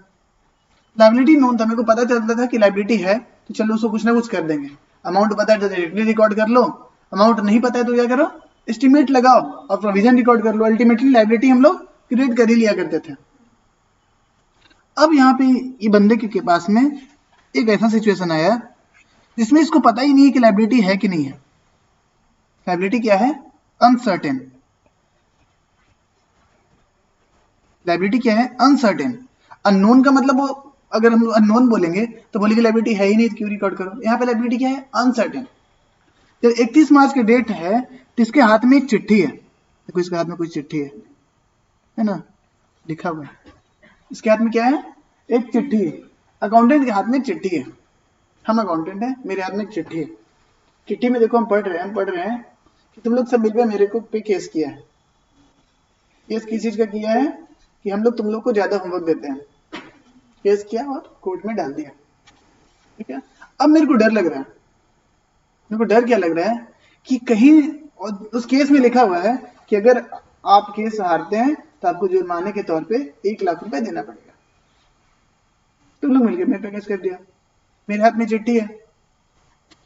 लायबिलिटी नोन था, मेरे को पता चलता था कि लायबिलिटी है, तो चलो उसको कुछ ना कुछ कर देंगे। अमाउंट पता है तो डायरेक्टली रिकॉर्ड कर लो, अमाउंट नहीं पता है तो क्या करो, एस्टिमेट लगाओ और प्रोविजन रिकॉर्ड कर लो। अल्टीमेटली लायबिलिटी हम लोग क्रिएट कर ही लिया करते थे। अब यहाँ पे ये बंदे के पास में एक ऐसा सिचुएशन आया जिसमें इसको पता ही नहीं है कि लायबिलिटी है कि नहीं है। लायबिलिटी क्या है, अनसर्टेन। लायबिलिटी क्या है, अनसर्टेन। अननोन का मतलब, वो अगर हम अननोन बोलेंगे तो बोलेंगे लायबिलिटी है ही नहीं तो क्यों रिकॉर्ड करो। यहाँ पे लायबिलिटी क्या है, अनसर्टेन। जब 31 मार्च की डेट है तो इसके हाथ में एक चिट्ठी है, देखो इसके हाथ में कोई चिट्ठी है ना, लिखा हुआ है। इसके हाथ में क्या है, एक चिट्ठी है। अकाउंटेंट के हाथ में एक चिट्ठी है, हम अकाउंटेंट है, मेरे हाथ में एक चिट्ठी है। चिट्ठी में देखो हम पढ़ रहे हैं कि तुम लोग सब मिलकर मेरे को पे केस किया है। केस किस चीज का किया है, कि हम लोग तुम लोग को ज्यादा होमवर्क देते हैं। केस किया और कोर्ट में डाल दिया। ठीक है, अब मेरे को डर लग रहा है, मेरे को डर क्या लग रहा है कि कहीं उस केस में लिखा हुआ है कि अगर आप केस हारते हैं तो आपको जुर्माने के तौर पे 1 लाख रुपए देना पड़ेगा। तुम लोग मिलकर मेरे पे केस कर दिया, मेरे हाथ में चिट्ठी है,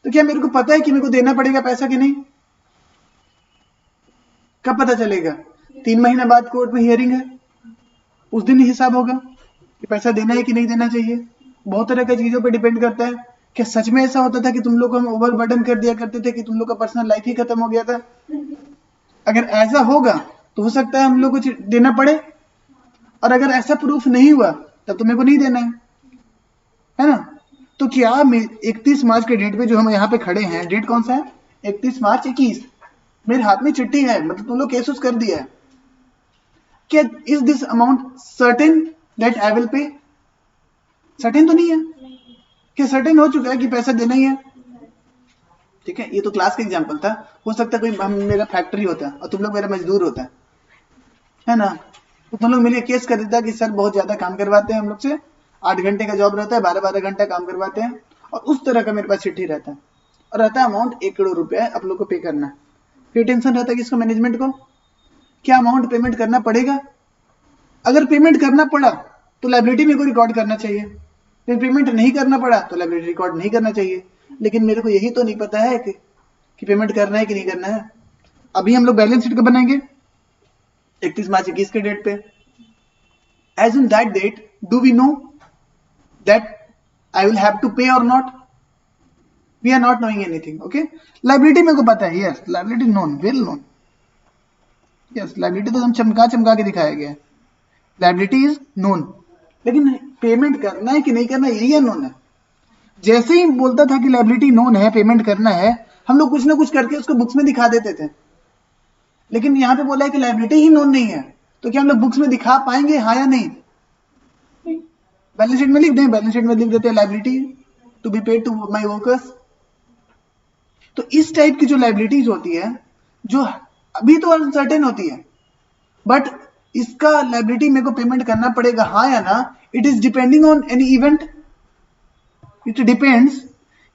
तो क्या मेरे को पता है कि मेरे को देना पड़ेगा पैसा कि नहीं? कब पता चलेगा? 3 महीने बाद कोर्ट में हियरिंग है, उस दिन ही हिसाब होगा कि पैसा देना है कि नहीं देना चाहिए। बहुत तरह की चीजों पे डिपेंड करता है। क्या सच में ऐसा होता था कि तुम लोग को हम ओवरबर्डन कर दिया करते थे कि तुम लोग का पर्सनल लाइफ ही खत्म हो गया था? अगर ऐसा होगा तो हो सकता है हम लोग को देना पड़े, और अगर ऐसा प्रूफ नहीं हुआ तब तो मेरे को नहीं देना है ना? तो क्या 31 मार्च के डेट पे जो हम यहाँ पे खड़े हैं, डेट कौन सा है, 31 मार्च 21, मेरे हाथ में चिट्ठी है, मतलब तुम लोग केस कर दिया है। क्या is this amount certain that I will pay? Certain तो नहीं है। क्या सर्टेन हो चुका है कि पैसा देना ही है? ठीक है, ये तो क्लास का एग्जांपल था। हो सकता है कोई मेरा फैक्ट्री होता है और तुम लोग मेरा मजदूर होता है ना, तो तुम लोग मिलकर केस कर देता कि सर बहुत ज्यादा काम करवाते हैं हम लोग से, 8 घंटे का जॉब रहता है, 12-12 घंटा काम करवाते हैं, और उस तरह का मेरे पास चिट्ठी रहता है, और रहता है अमाउंट 1 करोड़ रुपया आप लोग को पे करना है। फिर टेंशन रहता है कि इसको मैनेजमेंट को क्या अमाउंट पेमेंट करना पड़ेगा। अगर पेमेंट करना पड़ा तो लायबिलिटी मेरे को रिकॉर्ड करना चाहिए, फिर पेमेंट नहीं करना पड़ा तो लायबिलिटी रिकॉर्ड नहीं करना चाहिए। लेकिन मेरे को यही तो नहीं पता है कि पेमेंट करना है कि नहीं करना है। अभी हम लोग बैलेंस शीट का बनाएंगे 31 मार्च 21 के डेट पे। As in that date do we know that I will have to pay और नॉट? We are not knowing anything. Okay, liability मेरे को पता है, yes liability known, well known, yes liability तो हम चमका के दिखाया गया है, लायबिलिटी इज नोन। लेकिन पेमेंट करना है कि नहीं करना यही अननोन है। जैसे ही बोलता था कि लायबिलिटी नोन है, पेमेंट करना है, हम लोग कुछ ना कुछ करके उसको बुक्स में दिखा देते थे। लेकिन यहाँ पे बोला है कि लायबिलिटी ही नोन नहीं है, तो क्या हम लोग बुक्स में दिखा पाएंगे, हाँ या नहीं? बैलेंस शीट में लिख दें, बैलेंस शीट में लिख देते हैं liability to be paid to my workers. तो इस टाइप की जो लायबिलिटीज होती है, जो अभी तो अनसर्टेन होती है, बट इसका लायबिलिटी मेरे को पेमेंट करना पड़ेगा हाँ या ना, it is depending on any event, it depends.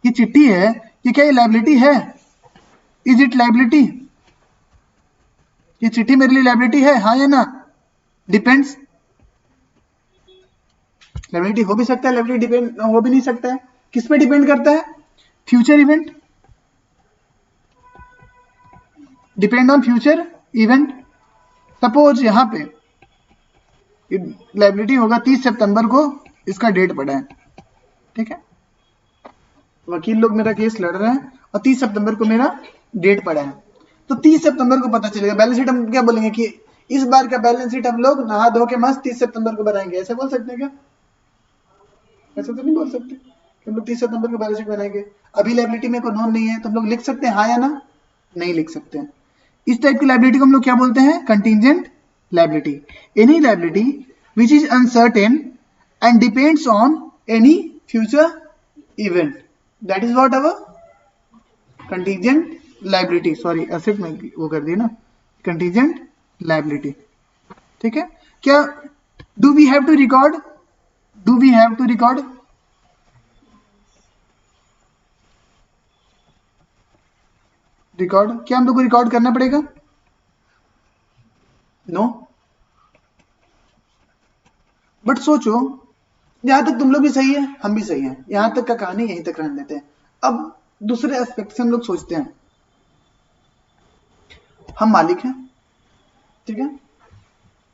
ये चिट्ठी है, ये क्या ये लायबिलिटी है? Is it liability? ये चिट्ठी मेरे लिए लायबिलिटी है हाँ या ना? डिपेंड्स। लायबिलिटी हो भी सकता है, लायबिलिटी डिपेंड हो भी नहीं सकता है। किस पे डिपेंड करता है? Future event, depend on future event. Suppose यहां पे लायबिलिटी होगा 30 सितंबर को, इसका डेट पड़ा है, ठीक है, वकील लोग मेरा केस लड़ रहे हैं और 30 सितंबर को मेरा डेट पड़ा है। तो 30 सितंबर को पता चलेगा, बैलेंस शीट हम क्या बोलेंगे कि इस बार का बैलेंस शीट हम लोग नहा धो के मस्त 30 सितंबर को बनाएंगे, ऐसे बोल सकते हैं क्या? ऐसे तो नहीं बोल सकते कि हम लोग 30 सितंबर को बैलेंस शीट बनाएंगे। अभी लायबिलिटी में कोई नोन नहीं है तो हम लोग लिख सकते हैं हाँ या ना? नहीं लिख सकते हैं। इस टाइप की लायबिलिटी को हम लोग क्या बोलते हैं? Contingent liability. Any liability which is uncertain and depends on any future event, that is what our contingent liability. Sorry asset में वो कर दिया ना, कंटीजेंट लायबिलिटी। ठीक है, क्या do we have to record? Do we have to record? Record क्या हम लोग को रिकॉर्ड करना पड़ेगा? नो। बट सोचो, यहां तक तुम लोग भी सही है, हम भी सही है, यहां तक का कहानी यहीं तक रहने देते हैं। अब दूसरे एस्पेक्ट से हम लोग सोचते हैं, हम मालिक हैं, ठीक है?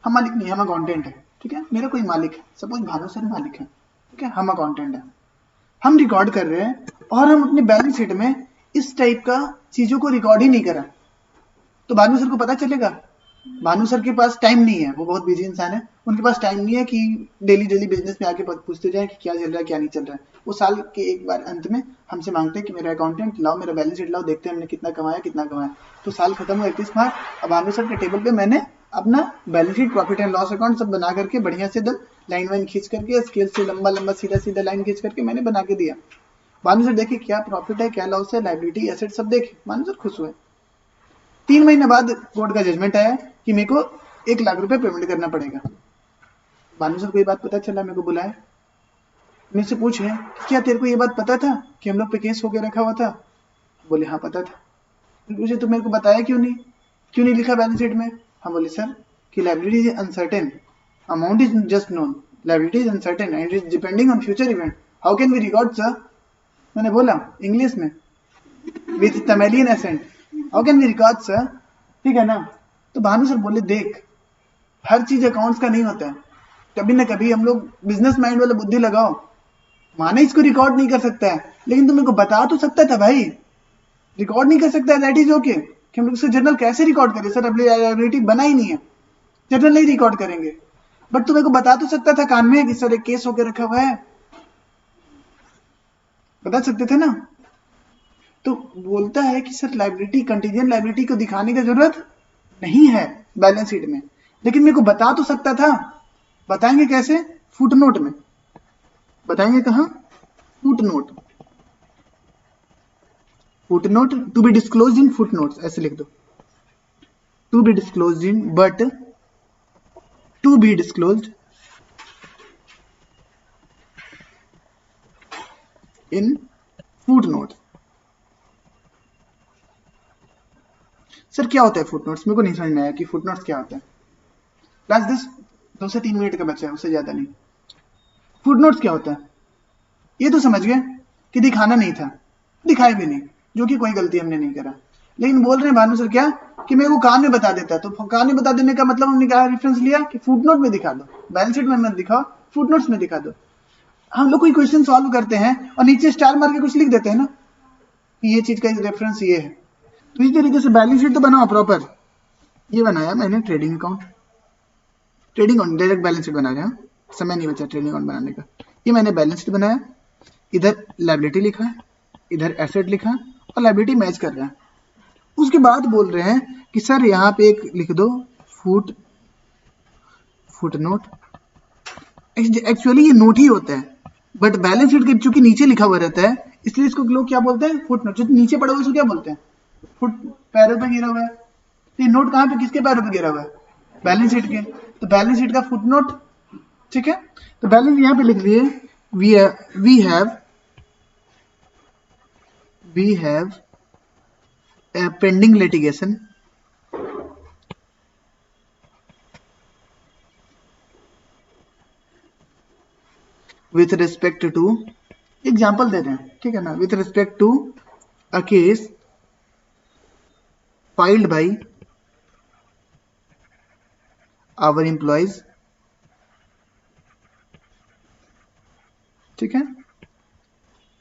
हम मालिक नहीं, हम अकाउंटेंट है, ठीक है? मेरा कोई मालिक है, सपोज भानु सर मालिक है, ठीक है? हम अकाउंटेंट है, हम रिकॉर्ड कर रहे हैं और हम अपने बैलेंस शीट में इस टाइप का चीजों को रिकॉर्ड ही नहीं करा, तो भानु सर को पता चलेगा? भानु सर के पास टाइम नहीं है, वो बहुत बिजी इंसान है, उनके पास टाइम नहीं है कि डेली डेली बिजनेस में आके पूछते जाए कि क्या चल रहा है क्या नहीं चल रहा है। वो साल के एक बार अंत में हमसे मांगते हैं कि मेरा अकाउंटेंट लाओ, मेरा बैलेंस शीट लाओ, देखते हैं हमने कितना कमाया कितना कमाया। तो साल खत्म हुआ 31 मार्च, अब भानु सर के टेबल पे मैंने अपना balance sheet, profit and loss account सब बना करके बढ़िया से लाइन वाइन खींच करके, स्केल से लंबा लंबा सीधा सीधा लाइन खींच करके मैंने बना के दिया। भानु सर देखे क्या प्रॉफिट है क्या लॉस है, लाइबिलिटी एसेट सब देखे, भानु सर खुश हुए। 3 महीने बाद कोर्ट का जजमेंट आया कि मेरे को 1 लाख रुपए पेमेंट करना पड़ेगा। भानु सर को ये बात पता चला, मेरे को बुलाया, मेरे से पूछे कि क्या तेरे को ये बात पता था कि हम लोग पे केस होके रखा हुआ था? बोले हाँ पता था। पूछे तो मेरे को बताया क्यों नहीं लिखा बैलेंस शीट में? हम बोले सर कि liability is uncertain, amount is just known, liability is uncertain and is depending on future event, how can we record sir? मैंने बोला इंग्लिश में with Tamilian accent, how can we record sir? ठीक है ना? तो भानु सर बोले देख, हर चीज अकाउंट्स का नहीं होता है, कभी ना कभी हम लोग बिजनेस माइंड वाला बुद्धि लगाओ, माने इसको रिकॉर्ड नहीं कर सकता है लेकिन तुम मेरे को बता तो सकता था भाई, रिकॉर्ड नहीं कर सकता है दैट इज ओके, कि हम लोग इसको जर्नल कैसे रिकॉर्ड करें? सर लायबिलिटी बना ही नहीं है, जर्नल नहीं रिकॉर्ड करेंगे, बट तुम मेरे को बता तो सकता था कान में कि सर एक केस होकर रखा हुआ है, बता सकते थे ना? तो बोलता है कि सर लायबिलिटी, कंटीजेंट लायबिलिटी को दिखाने की जरूरत नहीं है बैलेंस शीट में, लेकिन मेरे को बता तो सकता था। बताएंगे कैसे? फुटनोट में बताएंगे। कहा? Footnote, footnote to be disclose in footnotes, ऐसे लिख दो, to be disclose in, but to be disclosed in footnote. Sir क्या होता है फुटनोट्स? मेरे को नहीं समझ में आया कि फुटनोट्स क्या होता है। क्लास 2 से 3 मिनट का बच्चा है, उससे ज्यादा नहीं। फुटनोट्स क्या होता है ये तो समझ गए कि दिखाना नहीं था, दिखाए भी नहीं, जो कि कोई गलती हमने नहीं करा, लेकिन बोल रहे हैं भानु सर क्या कि मेरे को कान में बता देता, तो कान में बता देने का मतलब हमने क्या रेफरेंस लिया कि फुटनोट में दिखा दो, बैलेंस शीट में मत दिखाओ, फुटनोट्स में दिखा दो। हम लोग कोई क्वेश्चन सॉल्व करते हैं और नीचे स्टार मार के कुछ लिख देते हैं ना कि ये चीज का रेफरेंस ये है, तो इस तरीके से बैलेंस शीट तो बनाओ प्रॉपर। ये बनाया मैंने trading account, trading account direct balance sheet बना रहे हैं, समय नहीं बचा ट्रेडिंग अकाउंट बनाने का। ये मैंने बैलेंस शीट बनाया, इधर लायबिलिटी लिखा है, इधर एसेट लिखा है और लायबिलिटी मैच कर रहा है। उसके बाद बोल रहे हैं कि सर यहाँ पे एक लिख दो फुटनोट। एक्चुअली ये नोट ही होता है, बट बैलेंस शीट के चूंकि नीचे लिखा हुआ रहता है इसलिए इसको लोग क्या बोलते हैं? फुटनोट। जो नीचे पड़ा हुआ है उसको क्या बोलते हैं? फुट, पैरों पे गिरा हुआ है, तो ये नोट कहाँ पे किसके पैरों पे गिरा हुआ है? बैलेंस शीट के, तो बैलेंस शीट का फुटनोट। ठीक है, तो बैलेंस यहाँ पे लिख लिए we have a pending litigation with respect to, example दे रहे हैं, ठीक है ना, with respect to a case filed by our employees, ठीक है,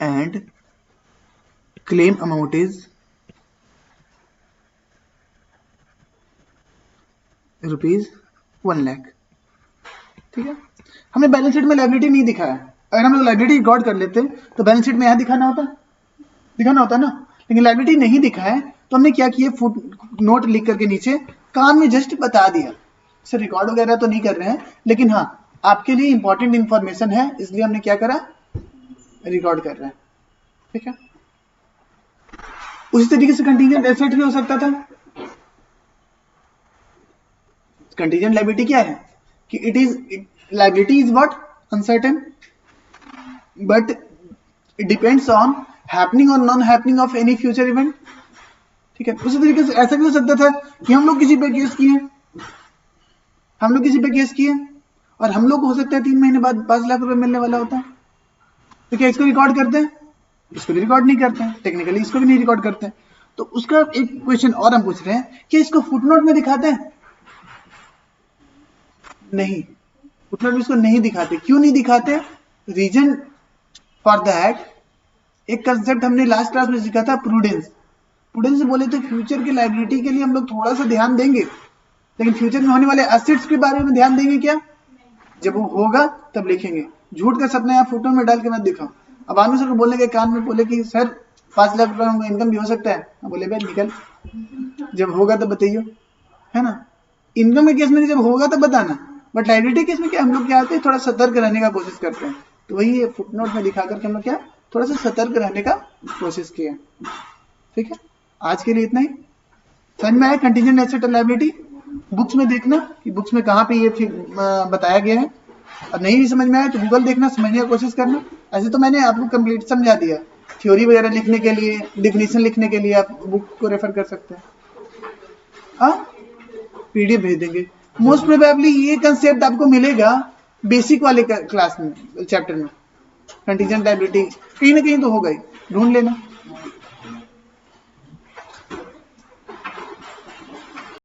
and claim amount is ₹1,00,000। ठीक है, हमने बैलेंस शीट में लायबिलिटी नहीं दिखाया। अगर हम लोग लायबिलिटी रिकॉर्ड कर लेते तो बैलेंस शीट में यहाँ दिखाना होता ना, लेकिन लायबिलिटी नहीं दिखा है तो हमने क्या किया, फुट नोट लिख करके नीचे कान में जस्ट बता दिया। सर रिकॉर्ड वगैरह तो नहीं कर रहे हैं, लेकिन हाँ आपके लिए इंपॉर्टेंट इंफॉर्मेशन है, इसलिए हमने क्या करा, रिकॉर्ड कर रहे हैं। ठीक है, उसी तरीके से कंटीजेंट एसेट भी हो सकता था। कंटीजेंट लायबिलिटी क्या है कि it is liability is what, uncertain, but it depends on happening और non happening of any future event. ठीक है, उसी तरीके से ऐसा भी हो सकता था कि हम लोग किसी पे केस किए और हम लोग को हो सकता है 3 महीने बाद 5 लाख रुपए मिलने वाला होता है, तो क्या इसको रिकॉर्ड करते हैं? इसको भी रिकॉर्ड नहीं करते हैं, टेक्निकली इसको भी नहीं रिकॉर्ड करते हैं। तो उसका एक क्वेश्चन और हम पूछ रहे हैं कि इसको फुटनोट में दिखाते हैं? नहीं, फुटनोट में इसको नहीं दिखाते। क्यों नहीं दिखाते? रीजन फॉर दैट, एक कंसेप्ट हमने लास्ट क्लास में सीखा था, प्रूडेंस। प्रूडेंस बोले तो फ्यूचर की लायबिलिटी के लिए हम लोग थोड़ा सा ध्यान देंगे, लेकिन फ्यूचर में होने वाले एसेट्स के बारे में ध्यान देंगे क्या? जब वो होगा तब लिखेंगे। झूठ का सपना या फुटनोट में डाल के मत दिखाओ। अब आदमी सर को बोलने के कान में बोले कि सर 5 लाख रुपए इनकम भी हो सकता है, बोले भाई निकल, जब होगा तब बताइयो, है ना। इनकम के केस में जब होगा तब बताना, बट लायबिलिटी केस में क्या हम लोग क्या आते हैं, थोड़ा सतर्क रहने का कोशिश करते हैं। तो वही फुटनोट में दिखा करके हम लोग क्या थोड़ा सा सतर्क रहने का कोशिश किया। ठीक है, आज के लिए इतना ही। समझ में आया कंटीजेंट एसेट और लायबिलिटी? बुक्स में देखना कि बुक्स में कहाँ पे ये बताया गया है, और नहीं भी समझ में आया तो गूगल देखना, समझने की कोशिश करना। ऐसे तो मैंने आपको कंप्लीट समझा दिया, थ्योरी वगैरह लिखने के लिए, डिफिनीशन लिखने के लिए आप बुक को रेफर कर सकते हैं। हाँ, पीडीएफ भेज देंगे। मोस्ट प्रोबेबली ये कंसेप्ट आपको मिलेगा बेसिक वाले क्लास में, चैप्टर में। कंटीजेंट लायबिलिटी कहीं ना कहीं तो होगा ही, ढूंढ लेना।